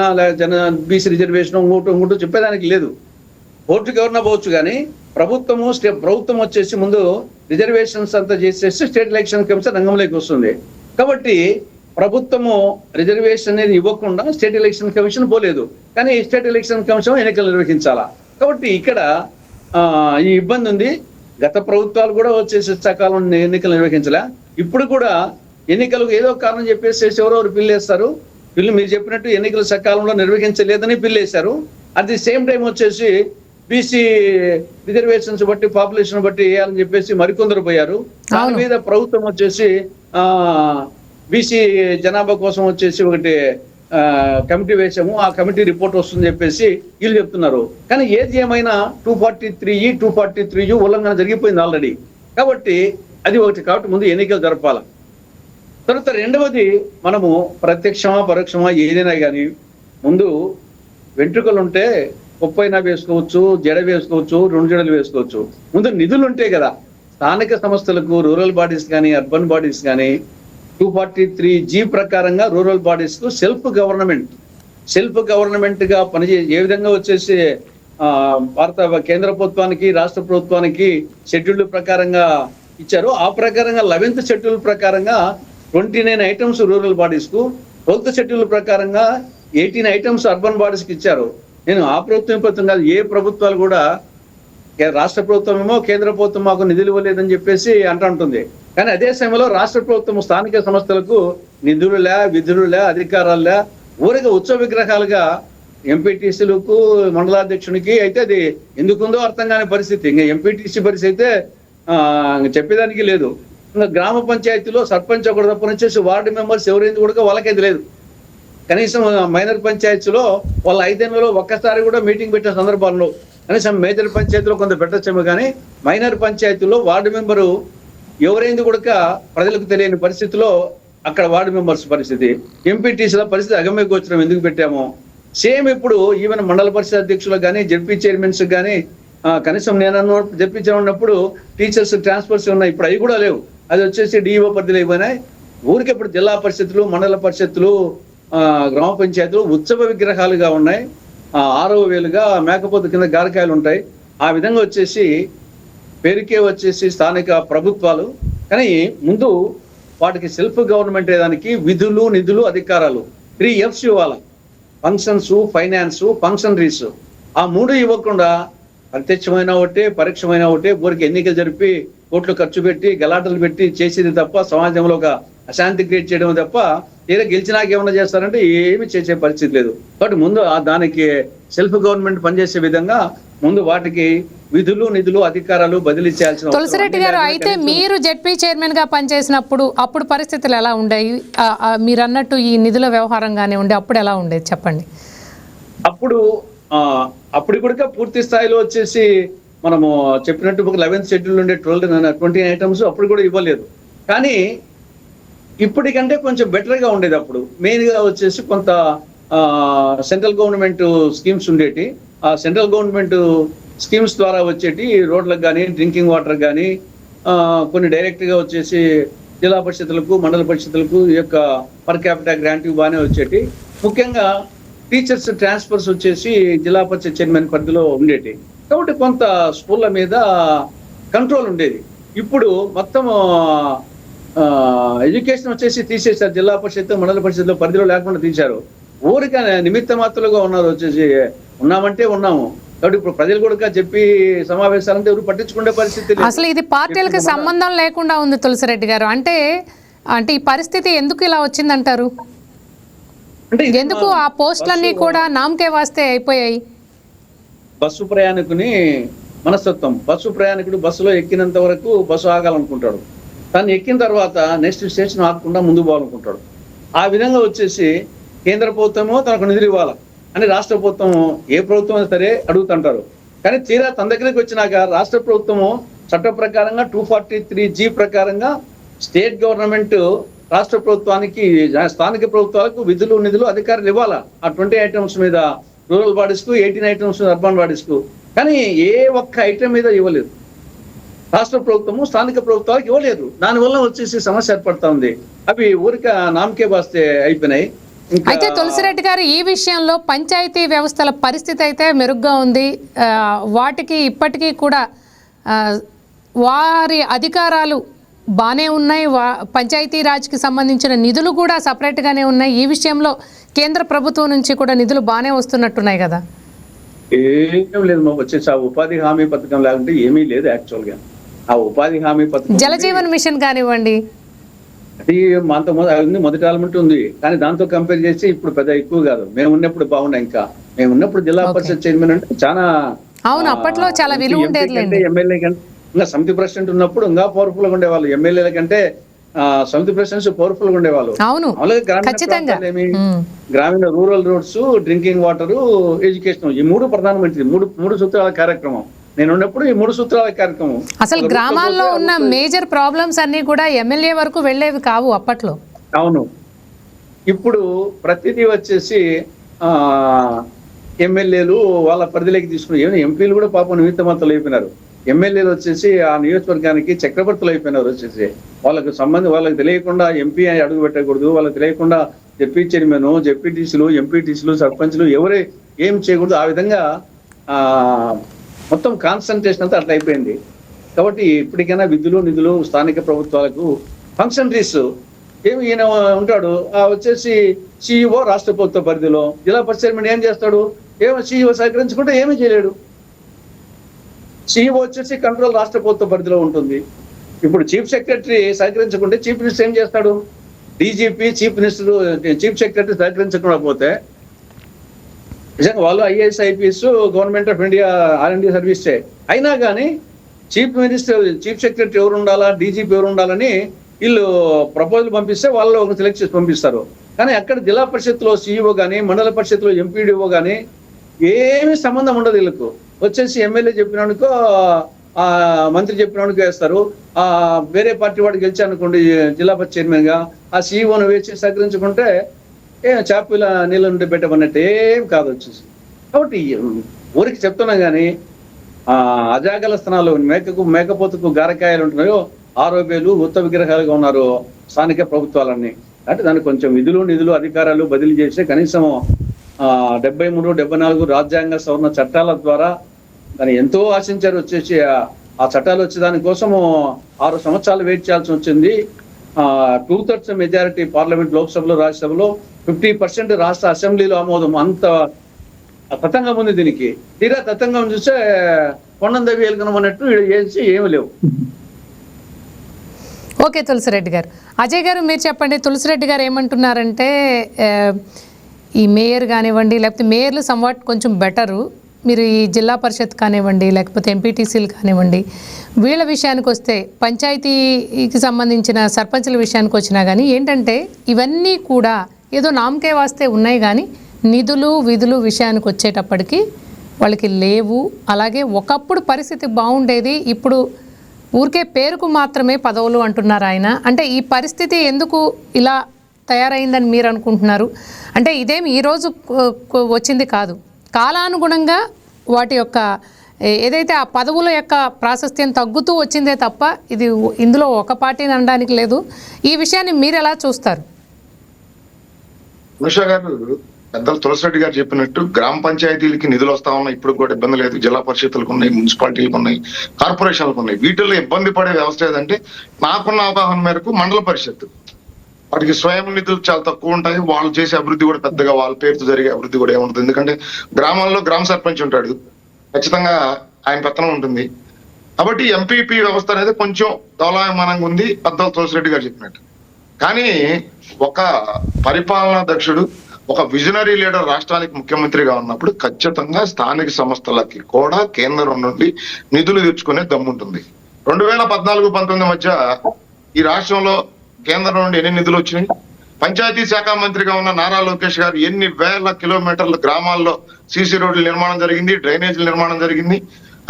బీసీ రిజర్వేషన్ ఇంకోటి చెప్పేదానికి లేదు. కోర్టుకు ఎవరన్నా పోవచ్చు, కానీ ప్రభుత్వం వచ్చేసి ముందు రిజర్వేషన్స్ అంతా చేసేసి స్టేట్ ఎలక్షన్ కమిషన్ రంగంలోకి వస్తుంది. కాబట్టి ప్రభుత్వము రిజర్వేషన్ అనేది ఇవ్వకుండా స్టేట్ ఎలక్షన్ కమిషన్ పోలేదు, కానీ స్టేట్ ఎలక్షన్ కమిషన్ ఎన్నికలు నిర్వహించాలా. కాబట్టి ఇక్కడ ఈ ఇబ్బంది ఉంది. గత ప్రభుత్వాలు కూడా వచ్చేసి సకాలం ఎన్నికలు నిర్వహించలే. ఇప్పుడు కూడా ఎన్నికలకు ఏదో కారణం చెప్పేసి ఎవరెవరు పిల్లేస్తారు. వీళ్ళు మీరు చెప్పినట్టు ఎన్నికలు సకాలంలో నిర్వహించలేదని పిల్లేశారు. అట్ ది సేమ్ టైం వచ్చేసి బీసీ రిజర్వేషన్స్ బట్టి పాపులేషన్ బట్టి వేయాలని చెప్పేసి మరికొందరు పోయారు. దాని మీద ప్రభుత్వం వచ్చేసి బీసీ జనాభా కోసం వచ్చేసి ఒకటి కమిటీ వేసాము, ఆ కమిటీ రిపోర్ట్ వస్తుందని చెప్పేసి వీళ్ళు చెప్తున్నారు. కానీ ఏది ఏమైనా 243E 243U ఉల్లంఘన జరిగిపోయింది ఆల్రెడీ. కాబట్టి అది ఒకటి. కాబట్టి ముందు ఎన్నికలు జరపాల. తర్వాత రెండవది, మనము ప్రత్యక్షమా పరోక్షమా ఏదైనా కానీ ముందు వెంట్రుకలు ఉంటే కుప్పైనా వేసుకోవచ్చు, జడ వేసుకోవచ్చు, 2 జడలు వేసుకోవచ్చు. ముందు నిధులు ఉంటాయి కదా. స్థానిక సంస్థలకు రూరల్ బాడీస్ కానీ అర్బన్ బాడీస్ కానీ 243G ప్రకారంగా రూరల్ బాడీస్ కు సెల్ఫ్ గవర్నమెంట్ గా ఏ విధంగా వచ్చేసి భారత కేంద్ర ప్రభుత్వానికి రాష్ట్ర ప్రభుత్వానికి షెడ్యూల్ ప్రకారంగా ఇచ్చారు. ఆ ప్రకారంగా 11th షెడ్యూల్ ప్రకారంగా 29 ఐటమ్స్ రూరల్ బాడీస్ కు, 12th షెడ్యూల్ ప్రకారంగా 18 ఐటమ్స్ అర్బన్ బాడీస్ కి ఇచ్చారు. నేను ఆ ప్రభుత్వం కాదు, ఏ ప్రభుత్వాలు కూడా రాష్ట్ర ప్రభుత్వం ఏమో కేంద్ర ప్రభుత్వం మాకు నిధులు ఇవ్వలేదని చెప్పేసి అంటుంటుంది. కానీ అదే సమయంలో రాష్ట్ర ప్రభుత్వం స్థానిక సంస్థలకు నిధులులే, విధులులే, అధికారాలే ఊరిగా ఉత్సవ విగ్రహాలుగా ఎంపీటీసీలకు, మండలాధ్యక్షునికి అయితే అది ఎందుకుందో అర్థం కాని పరిస్థితి. ఇంకా ఎంపీటీసీ పరిస్థితి అయితే చెప్పేదానికి లేదు. ఇంకా గ్రామ పంచాయతీలో సర్పంచ్ ఒకటి తప్పనిచ్చేసి వార్డు మెంబర్స్ ఎవరైంది కూడా వాళ్ళకైతే లేదు. కనీసం మైనర్ పంచాయతీలో వాళ్ళ 5 ఏళ్లలో ఒక్కసారి కూడా మీటింగ్ పెట్టిన సందర్భాల్లో, కనీసం మేజర్ పంచాయతీలో కొంత పెట్టచ్చేమో, కానీ మైనర్ పంచాయతీలో వార్డు మెంబరు ఎవరైంది కూడా ప్రజలకు తెలియని పరిస్థితిలో అక్కడ వార్డు మెంబర్స్ పరిస్థితి, ఎంపీటీసీల పరిస్థితి అగమ్య గోచరం. ఎందుకు పెట్టామో సేమ్ ఇప్పుడు ఈవెన్ మండల పరిషత్ అధ్యక్షులకు కానీ జడ్పీ చైర్మన్స్ కానీ కనీసం నేను జడ్పీ ఉన్నప్పుడు టీచర్స్ ట్రాన్స్ఫర్స్ ఉన్నాయి, ఇప్పుడు అవి కూడా లేవు. అది వచ్చేసి డిఈఓ పరిధిలో ఇవ్వనాయి. ఊరికి ఇప్పుడు జిల్లా పరిషత్తులు, మండల పరిషత్తులు, గ్రామ పంచాయతీలు ఉత్సవ విగ్రహాలుగా ఉన్నాయి. 6వ వేలుగా మేకపోతు కింద గారకాయలు ఉంటాయి. ఆ విధంగా వచ్చేసి పేరుకే వచ్చేసి స్థానిక ప్రభుత్వాలు. కానీ ముందు వాటికి సెల్ఫ్ గవర్నమెంట్ అయ్యేదానికి విధులు, నిధులు, అధికారాలు 3 Fs ఇవ్వాలి. Functions, finance, functionaries. ఆ 3 ఇవ్వకుండా ప్రత్యక్షమైన ఒకటే, పరోక్షమైన ఒకటే ఊరికి ఎన్నికలు జరిపి కోట్లు ఖర్చు పెట్టి గలాటలు పెట్టి చేసేది తప్ప సమాజంలో ఒక అశాంతి క్రియేట్ చేయడం తప్ప ఏదో గెలిచినాక ఏమన్నా చేస్తారంటే ఏమి చేసే పరిస్థితి లేదు. కాబట్టి ముందు దానికి సెల్ఫ్ గవర్నమెంట్ పనిచేసే విధంగా ముందు వాటికి విధులు, నిధులు, అధికారాలు బదిలీ చేయాల్సిన. తులసిరెడ్డి గారు, అయితే మీరు జెడ్పీ చైర్మన్ గా పనిచేసినప్పుడు అప్పుడు పరిస్థితులు ఎలా ఉండేవి? మీరు అన్నట్టు ఈ నిధుల వ్యవహారంగానే ఉండే అప్పుడు ఎలా ఉండేది చెప్పండి. అప్పుడు అప్పుడు కూడా పూర్తి స్థాయిలో వచ్చేసి మనము చెప్పినట్టు ఒక 11th షెడ్యూల్ ఉండే 20 ఐటమ్స్ అప్పుడు కూడా ఇవ్వలేదు. కానీ ఇప్పటికంటే కొంచెం బెటర్గా ఉండేది. అప్పుడు మెయిన్గా వచ్చేసి కొంత సెంట్రల్ గవర్నమెంట్ స్కీమ్స్ ఉండేటి. ఆ సెంట్రల్ గవర్నమెంట్ స్కీమ్స్ ద్వారా వచ్చేటి రోడ్లకు కానీ డ్రింకింగ్ వాటర్ కానీ కొన్ని డైరెక్ట్గా వచ్చేసి జిల్లా పరిషత్తులకు మండల పరిషత్తులకు ఈ యొక్క పర్ క్యాపిటల్ గ్రాంట్ బాగానే వచ్చేటి. ముఖ్యంగా టీచర్స్ ట్రాన్స్ఫర్స్ వచ్చేసి జిల్లా పరిషత్ చైర్మన్ పరిధిలో ఉండేటి. కాబట్టి కొంత స్కూళ్ళ మీద కంట్రోల్ ఉండేది. ఇప్పుడు మొత్తం ఎడ్యుకేషన్ వచ్చేసి తీసేశారు. జిల్లా పరిషత్ మండల పరిషత్లో పరిధిలో లేకుండా తీశారు. ఊరికే నిమిత్త మాత్రలుగా ఉన్నారు. వచ్చేసి ఉన్నామంటే ఉన్నాము. కాబట్టి ఇప్పుడు ప్రజలు కూడా చెప్పి సమావేశాలంటే ఎవరు పట్టించుకునే పరిస్థితి లేదు. అసలు ఇది పార్టీలకి సంబంధం లేకుండా ఉంది తులసిరెడ్డి గారు. అంటే ఈ పరిస్థితి ఎందుకు ఇలా వచ్చిందంటారు? అంటే ఎందుకు ఆ పోస్టులన్నీ కూడా నామకే వాస్తే అయిపోయాయి? బస్సు ప్రయాణికుని మనస్తత్వం. బస్సు ప్రయాణికుడు బస్సులో ఎక్కినంత వరకు బస్సు ఆగాలనుకుంటాడు. తను ఎక్కిన తర్వాత నెక్స్ట్ స్టేషన్ ఆగకుండా ముందుకు పోవాలనుకుంటాడు. ఆ విధంగా వచ్చేసి కేంద్ర ప్రభుత్వమో తనకు నిధులు ఇవ్వాలి అని రాష్ట్ర ప్రభుత్వం ఏ ప్రభుత్వం సరే అడుగుతుంటారు. కానీ తీరా తన దగ్గరికి వచ్చినాక రాష్ట్ర ప్రభుత్వము చట్ట ప్రకారంగా 243G ప్రకారంగా స్టేట్ గవర్నమెంట్ రాష్ట్ర ప్రభుత్వానికి స్థానిక ప్రభుత్వాలకు విధులు నిధులు అధికారులు ఇవ్వాలా. ఆ 20 ఐటమ్స్ మీద రూరల్ బాడీస్ కు, 18 ఐటమ్స్ అర్బన్ బాడీస్ కు. కానీ ఏ ఒక్క ఐటమ్ మీద ఇవ్వలేదు. రాష్ట్ర ప్రభుత్వము స్థానిక ప్రభుత్వాలకు ఇవ్వలేదు. దానివల్ల వచ్చేసి సమస్య ఏర్పడతా ఉంది. అవి ఊరిక నామకే బాస్తే అయిపోయినాయి. అయితే తులసిరెడ్డి గారు, ఈ విషయంలో పంచాయతీ వ్యవస్థల పరిస్థితి అయితే మెరుగ్గా ఉంది. వాటికి ఇప్పటికీ కూడా వారి అధికారాలు బాగానే ఉన్నాయి. పంచాయతీ రాజ్కి సంబంధించిన నిధులు కూడా సపరేట్గానే ఉన్నాయి. ఈ విషయంలో కేంద్ర ప్రభుత్వం నుంచి కూడా నిధులు బాగానే వస్తున్నట్టున్నాయి కదా? ఏం లేదు మాకు వచ్చేసి ఆ ఉపాధి హామీ పథకం లేకుంటే ఏమీ లేదు. యాక్చువల్గా ఆ ఉపాధి హామీ పథకం జలజీవన్ మిషన్ కానివ్వండి, అది మనతో మొదటి ఎలిమెంట్ ఉంది. కానీ దాంతో కంపేర్ చేసి ఇప్పుడు పెద్ద ఎక్కువ కాదు. మేము ఉన్నప్పుడు బాగున్నాయి. ఇంకా మేము ఉన్నప్పుడు జిల్లా పరిషత్ చైర్మన్ అంటే చాలా అవును, అప్పట్లో చాలా విలువ ఉండేది. ఎమ్మెల్యే కంటే ఇంకా సమితి ప్రెసిడెంట్ ఉన్నప్పుడు ఇంకా పవర్ఫుల్ గా ఉండేవాళ్ళు. ఎమ్మెల్యేల కంటే సమితి ప్రెసిడెంట్స్ పవర్ఫుల్ గా ఉండేవాళ్ళు. అవును, ఖచ్చితంగా. గ్రామీణ rural roads, drinking water, education, ఈ మూడు ప్రధానమంత్రి మూడు సూత్రాల కార్యక్రమం. నేను ఉన్నప్పుడు ఈ 3 సూత్రాల కార్యక్రమం. అసలు గ్రామాల్లో ఉన్న మేజర్ ప్రాబ్లమ్స్ అన్ని కూడా ఎమ్మెల్యే వరకు వెళ్ళేవి కావు అప్పట్లో. అవును, ఇప్పుడు ప్రతిదీ వచ్చేసి ఎమ్మెల్యేలు వాళ్ళ పరిధిలోకి తీసుకున్నారు. ఎంపీలు కూడా పాపం నిమిత్తమంతలు అయిపోయినారు. ఎమ్మెల్యేలు వచ్చేసి ఆ నియోజకవర్గానికి చక్రవర్తులు అయిపోయినారు. వచ్చేసి వాళ్ళకి తెలియకుండా ఎంపీ అడుగు పెట్టకూడదు, వాళ్ళకి తెలియకుండా జెడ్పీ చైర్మన్, జెడ్పీటీసీలు, ఎంపీటీసీలు, సర్పంచ్లు ఎవరు ఏం చేయకూడదు. ఆ విధంగా మొత్తం కాన్సన్ట్రేషన్ అంతా అట్లా అయిపోయింది. కాబట్టి ఇప్పటికైనా విధులు నిధులు స్థానిక ప్రభుత్వాలకు ఫంక్షనరీస్ ఏమి ఈయన ఉంటాడు వచ్చేసి సిఇఓ రాష్ట్ర ప్రభుత్వ పరిధిలో. జిల్లా పరిషత్ చైర్మన్ ఏం చేస్తాడు? సిఇఓ సహకరించుకుంటే ఏమీ చేయలేడు. సిఇఓ వచ్చేసి కంట్రోల్ రాష్ట్ర ప్రభుత్వ పరిధిలో ఉంటుంది. ఇప్పుడు చీఫ్ సెక్రటరీ సహకరించుకుంటే చీఫ్ మినిస్టర్ ఏం చేస్తాడు? డీజీపీ, చీఫ్ సెక్రటరీ సహకరించకుండా పోతే నిజంగా వాళ్ళు IAS IPS government of India R&D service అయినా కానీ చీఫ్ మినిస్టర్, చీఫ్ సెక్రటరీ ఎవరు ఉండాలా, డీజీపీ ఎవరు ఉండాలని వీళ్ళు ప్రపోజల్ పంపిస్తే వాళ్ళు ఒక సెలెక్ట్ చేసి పంపిస్తారు. కానీ అక్కడ జిల్లా పరిషత్లో సిఇఓ కానీ, మండల పరిషత్లో ఎంపీడీఓ కానీ ఏమీ సంబంధం ఉండదు. వీళ్ళకు వచ్చేసి ఎమ్మెల్యే చెప్పినానుకో, మంత్రి చెప్పినానుకో వేస్తారు. వేరే పార్టీ వాడు గెలిచానుకోండి జిల్లా పరిషత్ చైర్మన్ గా, ఆ సిఇఓను వేసి సహకరించుకుంటే చేపల నీళ్ళు ఉంటే పెట్టమన్నట్టు ఏం కాదు వచ్చేసి. కాబట్టి ఊరికి చెప్తున్నా కానీ అజాగల స్థానాలు మేకపోతుకు గారకాయలు ఉంటున్నాయో ఆరోగ్యాలు ఉత్త విగ్రహాలుగా ఉన్నారు స్థానిక ప్రభుత్వాలన్నీ. అంటే దానికి కొంచెం నిధులు అధికారాలు బదిలీ చేస్తే కనీసం 73, 74 రాజ్యాంగ సవరణ చట్టాల ద్వారా దాన్ని ఎంతో ఆశించారు. వచ్చేసి ఆ చట్టాలు వచ్చే దానికోసము 6 సంవత్సరాలు వెయిట్ చేయాల్సి వచ్చింది. 2/3 మెజారిటీ పార్లమెంట్, లోక్సభలో, రాజ్యసభలో 50% రాష్ట్ర అసెంబ్లీలో ఆమోదం. అంత తతంగం ఉంది దీనికి. తీరా తతంగం చూస్తే కొండం దవి వెలుగునమన్నట్టు చేసి ఏమి లేవు. ఓకే తులసిరెడ్డి గారు. అజయ్ గారు మీరు చెప్పండి. తులసిరెడ్డి గారు ఏమంటున్నారంటే ఈ మేయర్ కానివ్వండి, లేకపోతే మేయర్లు సంవాట్ కొంచెం బెటరు, మీరు ఈ జిల్లా పరిషత్ కానివ్వండి, లేకపోతే ఎంపీటీసీలు కానివ్వండి, వీళ్ళ విషయానికి వస్తే పంచాయతీకి సంబంధించిన సర్పంచుల విషయానికి వచ్చినా కానీ ఏంటంటే ఇవన్నీ కూడా ఏదో నామకే వాస్తే ఉన్నాయి కానీ నిధులు విధులు విషయానికి వచ్చేటప్పటికి వాళ్ళకి లేవు. అలాగే ఒకప్పుడు పరిస్థితి బాగుండేది, ఇప్పుడు ఊరికే పేరుకు మాత్రమే పదవులు అంటున్నారు ఆయన. అంటే ఈ పరిస్థితి ఎందుకు ఇలా తయారైందని మీరు అనుకుంటున్నారు? అంటే ఇదేమి ఈరోజు వచ్చింది కాదు, కాలానుగుణంగా వాటి యొక్క ఏదైతే ఆ పదవుల యొక్క ప్రాశస్త్యం తగ్గుతూ వచ్చిందే తప్ప ఇది ఇందులో ఒక పార్టీని అనడానికి లేదు. ఈ విషయాన్ని మీరు ఎలా చూస్తారు? అనుష గారు, పెద్దలు తులసిరెడ్డి గారు చెప్పినట్టు గ్రామ పంచాయతీలకి నిధులు వస్తా ఉన్నాయి, ఇప్పుడు కూడా ఇబ్బంది లేదు. జిల్లా పరిషత్తులకు ఉన్నాయి, మున్సిపాలిటీలకు ఉన్నాయి, కార్పొరేషన్లకు ఉన్నాయి. వీటిల్లో ఇబ్బంది పడే వ్యవస్థ ఏదంటే నాకున్న అవగాహన మేరకు మండల పరిషత్. వాటికి స్వయం నిధులు చాలా తక్కువ ఉంటాయి. వాళ్ళు చేసే అభివృద్ధి కూడా పెద్దగా వాళ్ళ పేరుతో జరిగే అభివృద్ధి కూడా ఏముంటుంది. ఎందుకంటే గ్రామాల్లో గ్రామ సర్పంచ్ ఉంటాడు, ఖచ్చితంగా ఆయన పెత్తనం ఉంటుంది. కాబట్టి ఎంపీపీ వ్యవస్థ అనేది కొంచెం దౌలాయమానంగా ఉంది, పెద్దలు తులసిరెడ్డి గారు చెప్పినట్టు. కానీ ఒక పరిపాలనా దక్షుడు, ఒక విజనరీ లీడర్ రాష్ట్రానికి ముఖ్యమంత్రిగా ఉన్నప్పుడు ఖచ్చితంగా స్థానిక సంస్థలకి కూడా కేంద్రం నుండి నిధులు తెచ్చుకునే దమ్ముంటుంది. 2014-19 మధ్య ఈ రాష్ట్రంలో కేంద్రం నుండి ఎన్ని నిధులు వచ్చినాయి? పంచాయతీ శాఖ మంత్రిగా ఉన్న నారా లోకేష్ గారు ఎన్ని వేల కిలోమీటర్ల గ్రామాల్లో సీసీ రోడ్ల నిర్మాణం జరిగింది, డ్రైనేజీల నిర్మాణం జరిగింది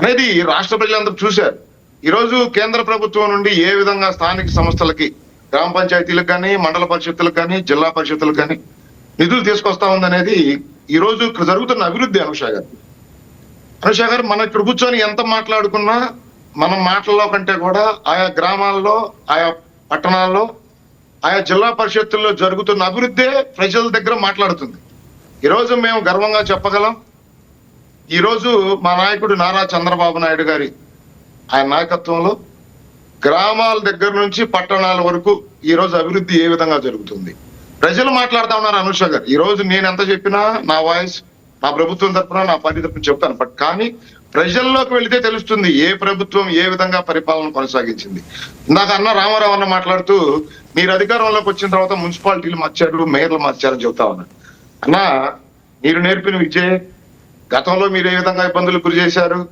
అనేది రాష్ట్ర ప్రజలందరూ చూశారు. ఈరోజు కేంద్ర ప్రభుత్వం నుండి ఏ విధంగా స్థానిక సంస్థలకి, గ్రామ పంచాయతీలకు కానీ, మండల పరిషత్తులకు కానీ, జిల్లా పరిషత్తులకు కానీ నిధులు తీసుకొస్తా ఉందనేది ఈ రోజు ఇక్కడ జరుగుతున్న అభివృద్ధి. అనుష గారు, మనం ఇక్కడ కూర్చొని ఎంత మాట్లాడుకున్నా మనం మాటల్లో కంటే కూడా ఆయా గ్రామాల్లో, ఆయా పట్టణాల్లో, ఆయా జిల్లా పరిషత్తుల్లో జరుగుతున్న అభివృద్ధే ప్రజల దగ్గర మాట్లాడుతుంది. ఈరోజు మేము గర్వంగా చెప్పగలం, ఈరోజు మా నాయకుడు నారా చంద్రబాబు నాయుడు గారి ఆయన నాయకత్వంలో గ్రామాల దగ్గర నుంచి పట్టణాల వరకు ఈ రోజు అభివృద్ధి ఏ విధంగా జరుగుతుంది ప్రజలు మాట్లాడుతా ఉన్నారు. అనుష గారు, ఈ రోజు నేను ఎంత చెప్పినా నా వాయిస్ నా ప్రభుత్వం తరఫున, నా పార్టీ తరఫున చెప్తాను. బట్ కానీ ప్రజల్లోకి వెళితే తెలుస్తుంది ఏ ప్రభుత్వం ఏ విధంగా పరిపాలన కొనసాగించింది. ఇందాక రామారావు అన్న మాట్లాడుతూ మీరు అధికారంలోకి వచ్చిన తర్వాత మున్సిపాలిటీలు మార్చారు, మేయర్లు మార్చారని చెప్తా ఉన్నారు. అన్నా, మీరు నేర్పిన విద్యే, గతంలో మీరు ఏ విధంగా ఇబ్బందులకు గురి చేశారు,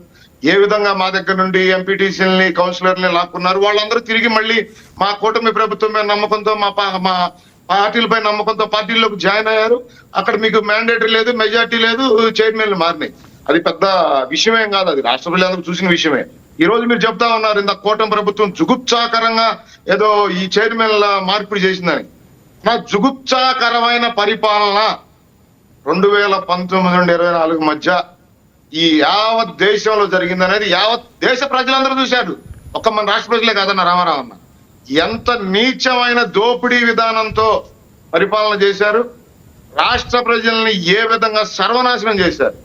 ఏ విధంగా మా దగ్గర నుండి ఎంపీటీసీలని, కౌన్సిలర్ని లాక్కున్నారు, వాళ్ళందరూ తిరిగి మళ్ళీ మా కూటమి ప్రభుత్వం మీద నమ్మకంతో, మా పార్టీలపై నమ్మకంతో పార్టీల్లోకి జాయిన్ అయ్యారు. అక్కడ మీకు మ్యాండేటరీ లేదు, మెజార్టీ లేదు, చైర్మన్లు మారినాయి. అది పెద్ద విషయమేం కాదు, అది రాష్ట్ర ప్రజలందరూ చూసిన విషయమే. ఈ రోజు మీరు చెప్తా ఉన్నారు ఇంత కూటమి ప్రభుత్వం జుగుప్సాకరంగా ఏదో ఈ చైర్మన్ల మార్పిడి చేసిందని. నా జుగుప్సాకరమైన పరిపాలన 2019 నుండి 2024 మధ్య ఈ యావత్ దేశంలో జరిగిందనేది యావత్ దేశ ప్రజలందరూ చూశారు. ఒక్క మన రాష్ట్ర ప్రజలే కాదన్న రామారావు అన్న. ఎంత నీచమైన దోపిడీ విధానంతో పరిపాలన చేశారు, రాష్ట్ర ప్రజల్ని ఏ విధంగా సర్వనాశనం చేశారు.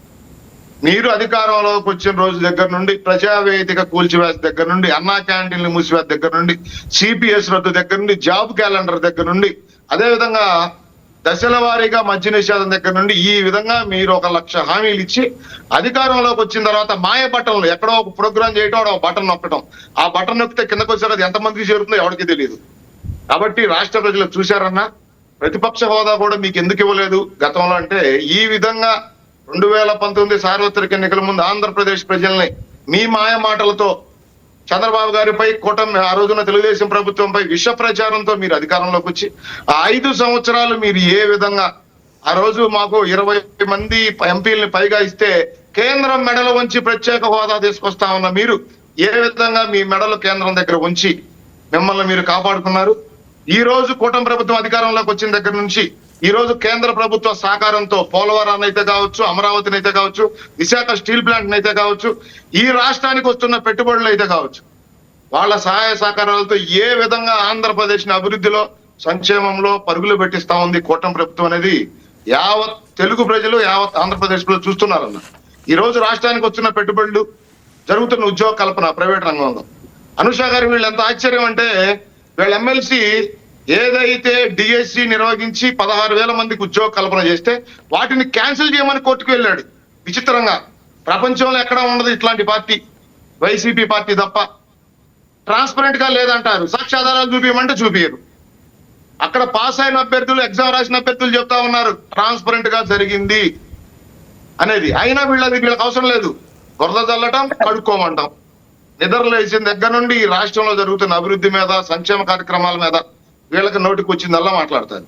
మీరు అధికారంలోకి వచ్చిన రోజు దగ్గర నుండి ప్రజావేదిక కూల్చివేత దగ్గర నుండి, అన్నా క్యాంటీన్లు మూసివేత దగ్గర నుండి, సిపిఎస్ రద్దు దగ్గర నుండి, జాబ్ క్యాలెండర్ దగ్గర నుండి, అదే విధంగా దశల వారీగా మద్య నిషేధం దగ్గర నుండి ఈ విధంగా మీరు 1 లక్ష హామీలు ఇచ్చి అధికారంలోకి వచ్చిన తర్వాత మాయ బటన్లు ఎక్కడో ఒక ప్రోగ్రామ్ చేయటం, ఒక బటన్ నొక్కడం, ఆ బటన్ నొక్కితే కిందకు వచ్చారు, అది ఎంతమందికి చేరుతుందో ఎవరికి తెలియదు. కాబట్టి రాష్ట్ర ప్రజలు చూశారన్నా, ప్రతిపక్ష హోదా కూడా మీకు ఎందుకు ఇవ్వలేదు గతంలో అంటే, ఈ విధంగా 2019 సార్వత్రిక ఎన్నికల ముందు ఆంధ్రప్రదేశ్ ప్రజల్ని మీ మాయ మాటలతో చంద్రబాబు గారిపై, కూటమి ఆ రోజున తెలుగుదేశం ప్రభుత్వంపై విష ప్రచారంతో మీరు అధికారంలోకి వచ్చి ఆ 5 సంవత్సరాలు మీరు ఏ విధంగా, ఆ రోజు మాకు 20 మంది ఎంపీలని పైగా ఇస్తే కేంద్రం మెడలు వంచి ప్రత్యేక హోదా తీసుకొస్తా ఉన్న మీరు ఏ విధంగా మీ మెడలు కేంద్రం దగ్గర ఉంచి మిమ్మల్ని మీరు కాపాడుకున్నారు. ఈ రోజు కూటమి ప్రభుత్వం అధికారంలోకి వచ్చిన దగ్గర నుంచి ఈ రోజు కేంద్ర ప్రభుత్వ సహకారంతో పోలవరాన్ని అయితే కావచ్చు, అమరావతిని అయితే కావచ్చు, విశాఖ స్టీల్ ప్లాంట్ అయితే కావచ్చు, ఈ రాష్ట్రానికి వస్తున్న పెట్టుబడులు అయితే కావచ్చు, వాళ్ళ సహాయ సహకారాలతో ఏ విధంగా ఆంధ్రప్రదేశ్ ని అభివృద్ధిలో, సంక్షేమంలో పరుగులు పెట్టిస్తా ఉంది కూటమి ప్రభుత్వం అనేది యావత్ తెలుగు ప్రజలు, యావత్ ఆంధ్రప్రదేశ్ ప్రజలు చూస్తున్నారన్న. ఈ రోజు రాష్ట్రానికి వస్తున్న పెట్టుబడులు, జరుగుతున్న ఉద్యోగ కల్పన ప్రైవేట్ రంగంలో. అనుష గారు, వీళ్ళు ఎంత ఆశ్చర్యం అంటే, వీళ్ళ ఎమ్మెల్సీ ఏదైతే డిఎస్సి నిర్వహించి 16,000 మందికి ఉద్యోగ కల్పన చేస్తే వాటిని క్యాన్సిల్ చేయమని కోర్టుకు వెళ్ళాడు. విచిత్రంగా ప్రపంచంలో ఎక్కడా ఉండదు ఇట్లాంటి పార్టీ, వైసీపీ పార్టీ తప్ప. ట్రాన్స్పరెంట్ గా లేదంటారు, సాక్ష్యాధారాలు చూపించమంటే చూపించరు. అక్కడ పాస్ అయిన అభ్యర్థులు, ఎగ్జామ్ రాసిన అభ్యర్థులు చెప్తా ఉన్నారు ట్రాన్స్పరెంట్ గా జరిగింది అనేది. అయినా వీళ్ళకి అవసరం లేదు, బురద చల్లటం, కడుక్కోమంటాం. నిద్రలేసిన దగ్గర నుండి ఈ రాష్ట్రంలో జరుగుతున్న అభివృద్ధి మీద, సంక్షేమ కార్యక్రమాల మీద వీళ్ళకి నోటికి వచ్చిందల్లా మాట్లాడతారు.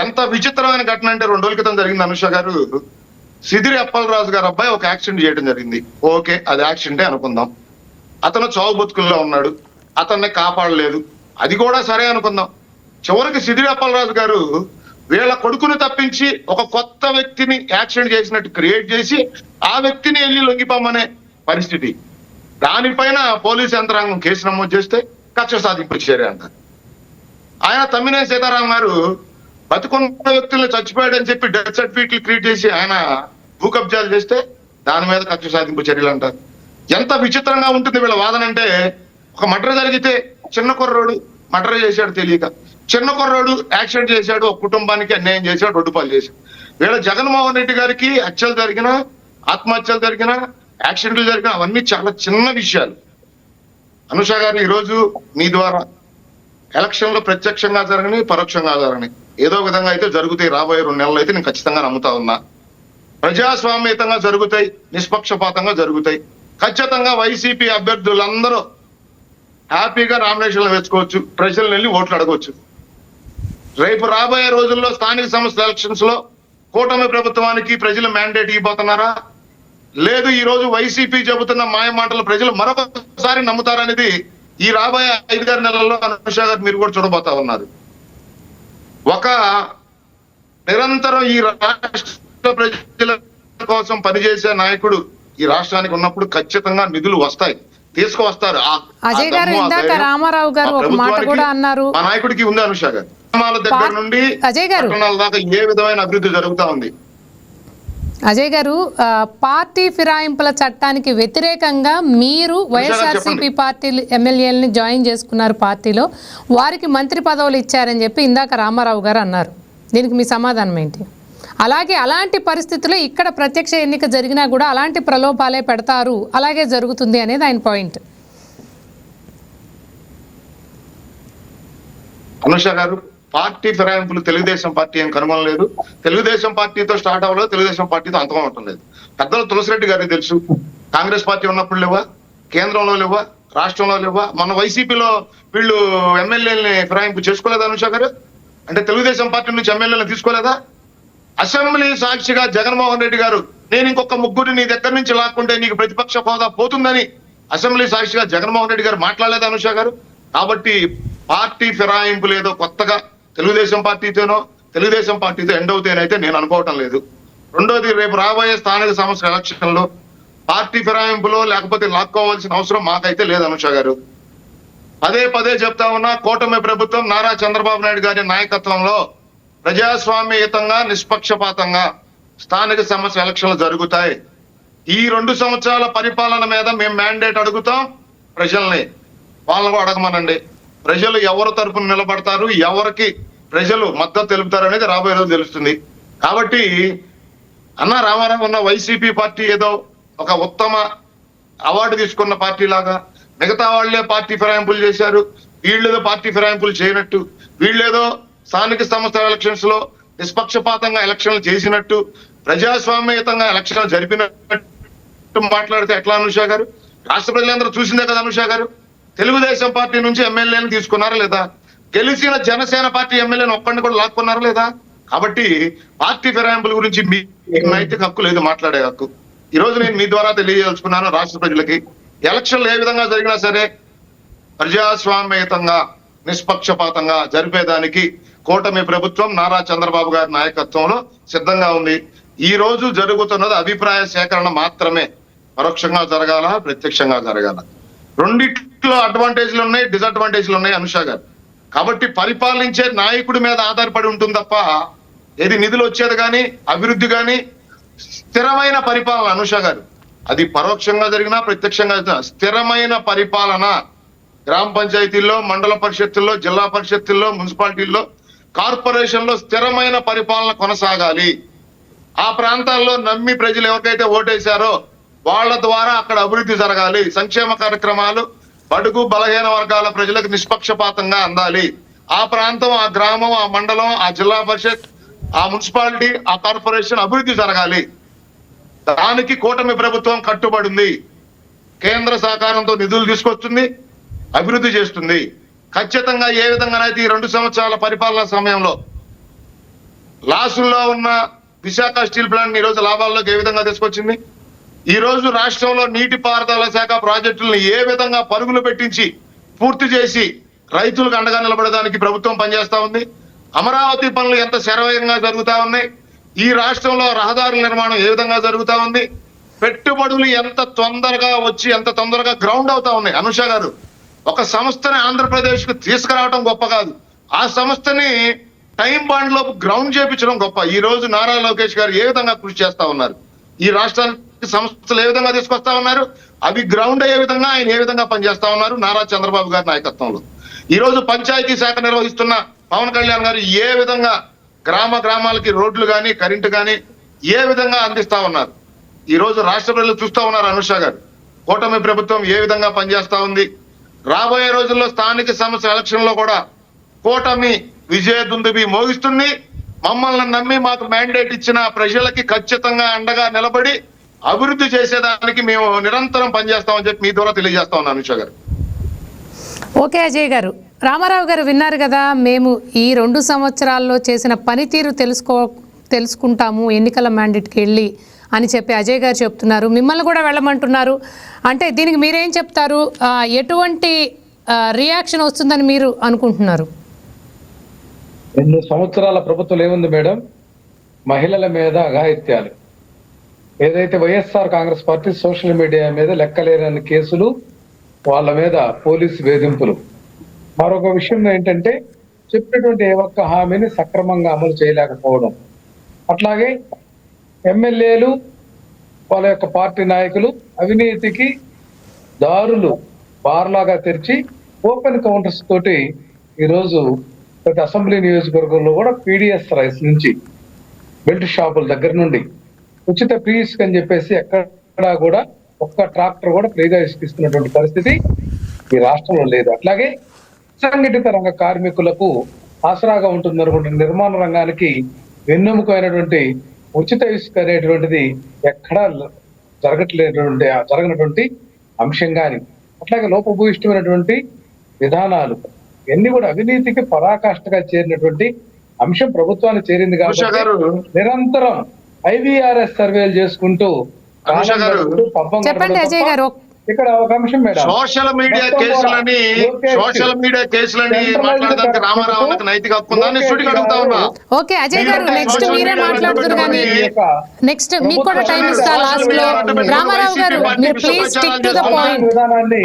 ఎంత విచిత్రమైన ఘటన అంటే 2 రోజుల క్రితం జరిగింది అనుష గారు. సిదిరి అప్పలరాజు గారు అబ్బాయి ఒక యాక్సిడెంట్ చేయడం జరిగింది. ఓకే, అది యాక్సిడెంటే అనుకుందాం. అతను చావు బతుకుల్లో ఉన్నాడు, అతన్ని కాపాడలేదు, అది కూడా సరే అనుకుందాం. చివరికి సిదిరి అప్పలరాజు గారు వీళ్ళ కొడుకును తప్పించి ఒక కొత్త వ్యక్తిని యాక్సిడెంట్ చేసినట్టు క్రియేట్ చేసి ఆ వ్యక్తిని వెళ్ళి లొంగిపోమనే పరిస్థితి. దానిపైన పోలీసు యంత్రాంగం కేసు నమోదు చేస్తే కక్ష సాధింపు చర్య అంటారు. ఆయన తమ్మినేని సీతారాం గారు బతుకున్న వ్యక్తులను చచ్చిపోయాడని చెప్పి డెత్ సర్టిఫికెట్లు క్రియేట్ చేసి ఆయన భూ కబ్జాలు చేస్తే దాని మీద కక్ష సాధింపు చర్యలు అంటారు. ఎంత విచిత్రంగా ఉంటుంది వీళ్ళ వాదన అంటే, ఒక మర్డర్ జరిగితే చిన్న కుర్రోడు మర్డర్ చేశాడు తెలియక, చిన్న కుర్రోడు యాక్సిడెంట్ చేశాడు, ఒక కుటుంబానికి అన్యాయం చేశాడు, రొడ్డుపాలు చేశాడు. వీళ్ళ జగన్మోహన్ రెడ్డి గారికి హత్యలు జరిగినా, ఆత్మహత్యలు జరిగినా, యాక్సిడెంట్లు జరిగినా అవన్నీ చాలా చిన్న విషయాలు. అనుష గారు, ఈరోజు మీ ద్వారా ఎలక్షన్ లో ప్రత్యక్షంగా జరగని, పరోక్షంగా జరగని ఏదో విధంగా అయితే జరుగుతాయి. రాబోయే 2 నెలలు అయితే నేను ఖచ్చితంగా నమ్ముతా ఉన్నా. ప్రజాస్వామ్యతంగా జరుగుతాయి, నిష్పక్షపాతంగా జరుగుతాయి. ఖచ్చితంగా వైసీపీ అభ్యర్థులందరూ హ్యాపీగా నామినేషన్లు వేసుకోవచ్చు, ప్రజలను వెళ్ళి ఓట్లు అడగవచ్చు. రేపు రాబోయే రోజుల్లో స్థానిక సంస్థల ఎలక్షన్స్ లో కూటమి ప్రభుత్వానికి ప్రజలు మ్యాండేట్ ఇవ్వబోతున్నారా, లేదు ఈ రోజు వైసీపీ చెబుతున్న మాయ మాటలు ప్రజలు మరొకసారి నమ్ముతారనేది ఈ రాబోయే 5-6 నెలల్లో అనుష గారు మీరు కూడా చూడబోతా ఉన్నారు. ఒక నిరంతరం ఈ రాష్ట్ర ప్రజల కోసం పనిచేసే నాయకుడు ఈ రాష్ట్రానికి ఉన్నప్పుడు ఖచ్చితంగా నిధులు వస్తాయి, తీసుకువస్తారు. అజయ్ గారు, ఇందాక రామారావు గారు ఒక మాట కూడా అన్నారు, మా నాయకుడికి ఉంది అనుష గారు. గ్రామాల దగ్గర నుండి అజయ్ గారు పట్టణాల దాకా ఏ విధమైన అభివృద్ధి జరుగుతా ఉంది. అజయ్ గారు, పార్టీ ఫిరాయింపుల చట్టానికి వ్యతిరేకంగా మీరు వైఎస్ఆర్సీపీ పార్టీ ఎమ్మెల్యేలని జాయిన్ చేసుకున్నారు పార్టీలో, వారికి మంత్రి పదవులు ఇచ్చారని చెప్పి ఇందాక రామారావు గారు అన్నారు. దీనికి మీ సమాధానం ఏంటి? అలాగే అలాంటి పరిస్థితుల్లో ఇక్కడ ప్రత్యక్ష ఎన్నిక జరిగినా కూడా అలాంటి ప్రలోభాలే పెడతారు, అలాగే జరుగుతుంది అనేది ఆయన పాయింట్. అనుష గారు, పార్టీ ఫిరాయింపులు తెలుగుదేశం పార్టీ ఏం కనుగొనలేదు. తెలుగుదేశం పార్టీతో స్టార్ట్ అవ్వలేదు, తెలుగుదేశం పార్టీతో అంతగా ఉండలేదు. పెద్దలు తులసిరెడ్డి గారికి తెలుసు, కాంగ్రెస్ పార్టీ ఉన్నప్పుడు లేవా, కేంద్రంలో లేవా, రాష్ట్రంలో లేవా. మన వైసీపీలో వీళ్ళు ఎమ్మెల్యేలని ఫిరాయింపు చేసుకోలేదా అనుష గారు? అంటే తెలుగుదేశం పార్టీ నుంచి ఎమ్మెల్యేలను తీసుకోలేదా? అసెంబ్లీ సాక్షిగా జగన్మోహన్ రెడ్డి గారు, నేను ఇంకొక 3 నీ దగ్గర నుంచి లాక్కుంటే నీకు ప్రతిపక్ష హోదా పోతుందని అసెంబ్లీ సాక్షిగా జగన్మోహన్ రెడ్డి గారు మాట్లాడలేదా అనుష గారు? కాబట్టి పార్టీ ఫిరాయింపులు ఏదో కొత్తగా తెలుగుదేశం పార్టీతోనో తెలుగుదేశం పార్టీతో ఎండ్ అవుతాయనైతే నేను అనుకోవటం లేదు. రెండోది, రేపు రాబోయే స్థానిక సంస్థల ఎలక్షన్ లో పార్టీ ఫిరాయింపులో లేకపోతే లాక్కోవాల్సిన అవసరం మాకైతే లేదు అనుష గారు. పదే చెప్తా ఉన్నా, కూటమి ప్రభుత్వం నారా చంద్రబాబు నాయుడు గారి నాయకత్వంలో ప్రజాస్వామ్యయుతంగా, నిష్పక్షపాతంగా స్థానిక సంస్థల ఎలక్షన్లు జరుగుతాయి. ఈ 2 సంవత్సరాల పరిపాలన మీద మేము మ్యాండేట్ అడుగుతాం ప్రజల్ని, వాళ్ళని అడగమనండి. ప్రజలు ఎవరు తరపున నిలబడతారు, ఎవరికి ప్రజలు మద్దతు తెలుపుతారు అనేది రాబోయే రోజు తెలుస్తుంది. కాబట్టి అన్న రామారావు ఉన్న వైసీపీ పార్టీ ఏదో ఒక ఉత్తమ అవార్డు తీసుకున్న పార్టీ లాగా, మిగతా వాళ్లే పార్టీ ఫిరాయింపులు చేశారు, వీళ్ళేదో పార్టీ ఫిరాయింపులు చేయనట్టు, వీళ్ళేదో స్థానిక సంస్థల ఎలక్షన్స్ లో నిష్పక్షపాతంగా ఎలక్షన్లు చేసినట్టు, ప్రజాస్వామ్యయుతంగా ఎలక్షన్లు జరిపినట్టు మాట్లాడితే ఎట్లా అనుష గారు? రాష్ట్ర ప్రజలందరూ చూసిందే కదా అనుష గారు. తెలుగుదేశం పార్టీ నుంచి ఎమ్మెల్యేలను తీసుకున్నారా లేదా? గెలిచిన జనసేన పార్టీ ఎమ్మెల్యేని ఒక్కడిని కూడా లాక్కున్నారా లేదా? కాబట్టి పార్టీ ఫిరాయింపుల గురించి మీకు నైతిక హక్కు లేదు, మాట్లాడే హక్కు. ఈ రోజు నేను మీ ద్వారా తెలియజేసుకున్నాను రాష్ట్ర ప్రజలకి, ఎలక్షన్లు ఏ విధంగా జరిగినా సరే ప్రజాస్వామ్యయుతంగా, నిష్పక్షపాతంగా జరిపేదానికి కూటమి ప్రభుత్వం నారా చంద్రబాబు గారి నాయకత్వంలో సిద్ధంగా ఉంది. ఈ రోజు జరుగుతున్నది అభిప్రాయ సేకరణ మాత్రమే, పరోక్షంగా జరగాల, ప్రత్యక్షంగా జరగాల. రెండిట్లో అడ్వాంటేజ్లు ఉన్నాయి, డిసడ్వాంటేజ్లు ఉన్నాయి అనుష గారు. కాబట్టి పరిపాలించే నాయకుడి మీద ఆధారపడి ఉంటుంది తప్ప ఏది నిధులు వచ్చేది కానీ, అభివృద్ధి కానీ, స్థిరమైన పరిపాలన అనుష గారు, అది పరోక్షంగా జరిగినా ప్రత్యక్షంగా జరిగినా స్థిరమైన పరిపాలన గ్రామ పంచాయతీల్లో, మండల పరిషత్తుల్లో, జిల్లా పరిషత్తుల్లో, మున్సిపాలిటీల్లో, కార్పొరేషన్లో స్థిరమైన పరిపాలన కొనసాగాలి. ఆ ప్రాంతాల్లో నమ్మి ప్రజలు ఎవరికైతే ఓటేశారో వాళ్ళ ద్వారా అక్కడ అభివృద్ధి జరగాలి. సంక్షేమ కార్యక్రమాలు బడుగు బలహీన వర్గాల ప్రజలకు నిష్పక్షపాతంగా అందాలి. ఆ ప్రాంతం, ఆ గ్రామం, ఆ మండలం, ఆ జిల్లా పరిషత్, ఆ మున్సిపాలిటీ, ఆ కార్పొరేషన్ అభివృద్ధి జరగాలి. దానికి కూటమి ప్రభుత్వం కట్టుబడింది. కేంద్ర సహకారంతో నిధులు తీసుకొస్తుంది, అభివృద్ధి చేస్తుంది. ఖచ్చితంగా ఏ విధంగానైతే ఈ 2 సంవత్సరాల పరిపాలన సమయంలో లాసుల్లో ఉన్న విశాఖ స్టీల్ ప్లాంట్ ఈ రోజు లాభాల్లోకి ఏ విధంగా తీసుకొచ్చింది? ఈ రోజు రాష్ట్రంలో నీటిపారుదల శాఖ ప్రాజెక్టులను ఏ విధంగా పరుగులు పెట్టించి పూర్తి చేసి రైతులకు అండగా నిలబడడానికి ప్రభుత్వం పనిచేస్తా ఉంది. అమరావతి పనులు ఎంత శరవేగంగా జరుగుతా ఉన్నాయి. ఈ రాష్ట్రంలో రహదారుల నిర్మాణం ఏ విధంగా జరుగుతా ఉంది. పెట్టుబడులు ఎంత తొందరగా వచ్చి ఎంత తొందరగా గ్రౌండ్ అవుతా ఉన్నాయి. అనుష గారు, ఒక సంస్థని ఆంధ్రప్రదేశ్ కు తీసుకురావడం గొప్ప కాదు, ఆ సంస్థని టైం బాండ్ లోపు గ్రౌండ్ చేపించడం గొప్ప. ఈ రోజు నారా లోకేష్ గారు ఏ విధంగా కృషి చేస్తా ఉన్నారు, ఈ రాష్ట్రానికి సంస్థలు ఏ విధంగా తీసుకొస్తా ఉన్నారు, అవి గ్రౌండ్ అయ్యే విధంగా ఆయన ఏ విధంగా పనిచేస్తా ఉన్నారు నారా చంద్రబాబు గారి నాయకత్వంలో. ఈ రోజు పంచాయతీ శాఖ నిర్వహిస్తున్న పవన్ కళ్యాణ్ గారు ఏ విధంగా గ్రామాలకి రోడ్లు కానీ కరెంటు కానీ ఏ విధంగా అందిస్తా ఉన్నారు. ఈ రోజు రాష్ట్ర ప్రజలు చూస్తా ఉన్నారు. అనుష గారు, కూటమి ప్రభుత్వం ఏ విధంగా పనిచేస్తా ఉంది. రాబోయే రోజుల్లో స్థానిక సంస్థల ఎలక్షన్ లో కూడా కూటమి విజయ దుందుబి మోగిస్తుంది. మమ్మల్ని నమ్మి మాకు మ్యాండేట్ ఇచ్చిన ప్రజలకి ఖచ్చితంగా అండగా నిలబడి అభివృద్ధి చేసేదానికి మేము నిరంతరం పనిచేస్తామని చెప్పి మీ ద్వారా తెలియజేస్తా ఉన్నాను. అనుష గారు, ఓకే అజయ్ గారు. రామారావు గారు విన్నారు కదా, మేము ఈ 2 సంవత్సరాల్లో చేసిన పనితీరు తెలుసుకుంటాము ఎన్నికల మ్యాండేట్కి వెళ్ళి అని చెప్పి అజయ్ గారు చెప్తున్నారు. మిమ్మల్ని కూడా వెళ్ళమంటున్నారు. అంటే దీనికి మీరేం చెప్తారు? ఎటువంటి రియాక్షన్ వస్తుందని మీరు అనుకుంటున్నారు? 2 సంవత్సరాల ప్రభుత్వం ఏముంది మేడం? మహిళల మీద అఘాయిత్యాలు, ఏదైతే YSR Congress party social media మీద లెక్కలేని కేసులు, వాళ్ళ మీద పోలీసు వేధింపులు. మరొక విషయం ఏంటంటే చెప్పినటువంటి ఏ ఒక్క హామీని సక్రమంగా అమలు చేయలేకపోవడం. అట్లాగే ఎమ్మెల్యేలు వాళ్ళ యొక్క పార్టీ నాయకులు అవినీతికి దారులు బార్లాగా తెరిచి ఓపెన్ కౌంటర్స్ తోటి ఈరోజు ప్రతి అసెంబ్లీ నియోజకవర్గంలో కూడా పీడిఎస్ రైస్ నుంచి బెల్ట్ షాపుల దగ్గర నుండి ఉచిత ఫ్రీ ఇసుక అని చెప్పేసి ఎక్కడా కూడా ఒక్క ట్రాక్టర్ కూడా ఫ్రీగా ఇసుకిస్తున్నటువంటి పరిస్థితి ఈ రాష్ట్రంలో లేదు. అట్లాగే అసంఘటిత రంగ కార్మికులకు ఆసరాగా ఉంటుందనుకుంటున్న నిర్మాణ రంగానికి వెన్నెముకైనటువంటి ఉచిత ఇసుక అనేటువంటిది ఎక్కడా జరగనటువంటి అంశం కానీ, అట్లాగే లోపభూయిష్టమైనటువంటి విధానాలు ఇవన్నీ కూడా అవినీతికి పరాకాష్ఠగా చేరినటువంటి అంశం ప్రభుత్వానికి చేరింది కాబట్టి నిరంతరం ఐవీఆర్ఎస్ సర్వేలు చేసుకుంటూ చెప్పండి అజయ్ గారు. ఇక్కడ ఒక అంశం మేడం, సోషల్ మీడియా కేసులని మాట్లాడడానికి రామారావు నైతిక హక్కు ఉందా అని సూటిగా అడుగుతా ఉన్నా. ఓకే అజయ్ గారు, నెక్స్ట్ మీరే మాట్లాడుతున్నారు కానీ నెక్స్ట్ మీకు కూడా టైం ఇస్తా లాస్ట్ లో. రామారావు గారు, మీరు please stick to the point.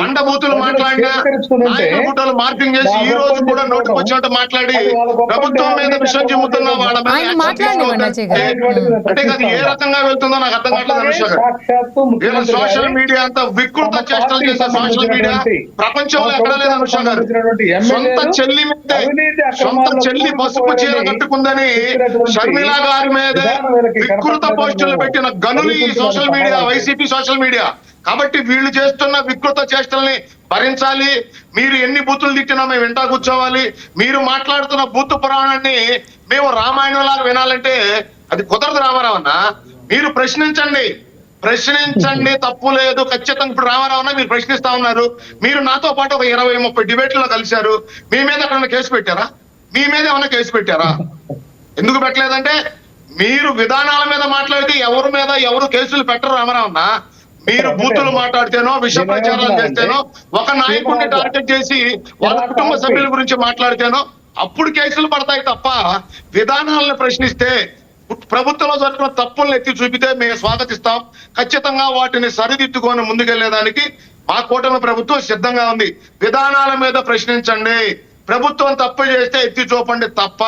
బండబూతులు మాట్లాడినా నాయకుల ఫోటోలు మార్పింగ్ చేసి ఈ రోజు కూడా నోటికి వచ్చినట్టు మాట్లాడి ప్రభుత్వం మీద విషయం చెబుతున్నా వాళ్ళ ఆయన మాట్లాడండి అజయ్ గారు. అంటే అది ఏ రకంగా వెళ్తుందో నాకు అర్థం కావట్లేదు. సోషల్ మీడియా అంతా వికృత చేష్టలు చేసే సోషల్ మీడియా ప్రపంచంలో ఎక్కడ లేదు. అనుష గారు, సొంత చెల్లి పసుపు చీర కట్టుకుందని షర్మిలా గారి మీద వికృత పోస్టులు పెట్టిన గనులు ఈ social media, YCP social media. కాబట్టి వీళ్ళు చేస్తున్న వికృత చేష్టల్ని భరించాలి. మీరు ఎన్ని బూతులు తిట్టినా మేము వెంట కూర్చోవాలి. మీరు మాట్లాడుతున్న బూతు పురాణాన్ని మేము రామాయణం లాగా వినాలంటే అది కుదరదు. రామారావు అన్న, మీరు ప్రశ్నించండి, తప్పు లేదు. ఖచ్చితంగా ఇప్పుడు రామారావున మీరు ప్రశ్నిస్తా ఉన్నారు. మీరు నాతో పాటు ఒక 20-30 డిబేట్లలో కలిశారు. మీ మీద ఎక్కడైనా కేసు పెట్టారా? మీ మీద ఏమైనా కేసు పెట్టారా? ఎందుకు పెట్టలేదంటే మీరు విధానాల మీద మాట్లాడితే ఎవరు కేసులు పెట్టరు. రామారావున, మీరు బూతులు మాట్లాడితేనో విష ప్రచారాలు చేస్తేనో ఒక నాయకుడిని టార్గెట్ చేసి వాళ్ళ కుటుంబ సభ్యుల గురించి మాట్లాడితేనో అప్పుడు కేసులు పడతాయి తప్ప విధానాలను ప్రశ్నిస్తే, ప్రభుత్వంలో జరిగిన తప్పులను ఎత్తి చూపితే మేము స్వాగతిస్తాం. ఖచ్చితంగా వాటిని సరిదిద్దుకొని ముందుకెళ్లేదానికి మా కూటమి ప్రభుత్వం సిద్ధంగా ఉంది. విధానాల మీద ప్రశ్నించండి, ప్రభుత్వం తప్పు చేస్తే ఎత్తి చూపండి తప్ప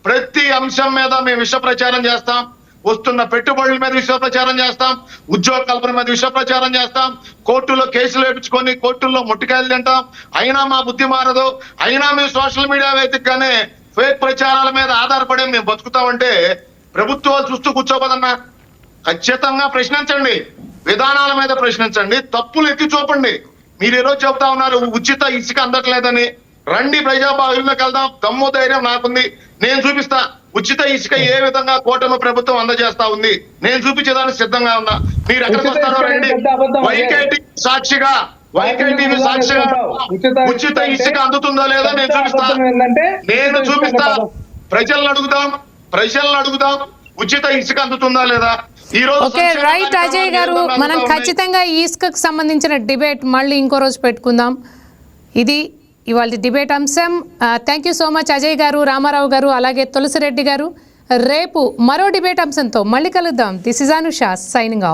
ప్రతి అంశం మీద మేము విష ప్రచారం చేస్తాం. వస్తున్న పెట్టుబడుల మీద విష ప్రచారం చేస్తాం, ఉద్యోగ కల్పన మీద విష ప్రచారం చేస్తాం, కోర్టులో కేసులు వేయించుకొని కోర్టుల్లో ముట్టికాయలు తింటాం. అయినా మా బుద్ధి మారదు. అయినా మేము సోషల్ మీడియా వేదికగానే ఫేక్ ప్రచారాల మీద ఆధారపడి మేము బతుకుతామంటే ప్రభుత్వాలు చూస్తూ కూర్చోబోదన్నా. ఖచ్చితంగా ప్రశ్నించండి, విధానాల మీద ప్రశ్నించండి, తప్పులు ఎత్తి చూపండి. మీరు ఈరోజు చెబుతా ఉన్నారు ఉచిత ఇసుక అందట్లేదని. రండి, ప్రజాబాహుల్లోకి వెళ్దాం. దమ్ము ధైర్యం నాకుంది, నేను చూపిస్తా ఉచిత ఇసుక ఏ విధంగా కూటమి ప్రభుత్వం అందజేస్తా ఉంది. నేను చూపించేదానికి సిద్ధంగా ఉన్నా. మీరు ఎక్కడికి వస్తారో రండి. వైకేటీవీ సాక్షిగా ఉచిత ఇసుక అందుతుందో లేదో నేను చూపిస్తా. ప్రజలను అడుగుదాం. ప్రజలను అడుగుదాం, ఉచిత ఇసుక అందుతుందా లేదా. ఈ రోజు ఓకే, సంక్షేమ రైట్ కార్యక్రమాలు అజయ్ గారు, ఏ విధంగా మనం అందుతా ఉన్నాయి? ఖచ్చితంగా ఈ ఇసుకకు సంబంధించిన డిబేట్ మళ్ళీ ఇంకో రోజు పెట్టుకుందాం. ఇది ఇవాళ డిబేట్ అంశం. Thank you so much Ajay గారు, రామారావు గారు, అలాగే తులసిరెడ్డి గారు. రేపు మరో డిబేట్ అంశంతో మళ్ళీ కలుద్దాం. This is Anusha signing off.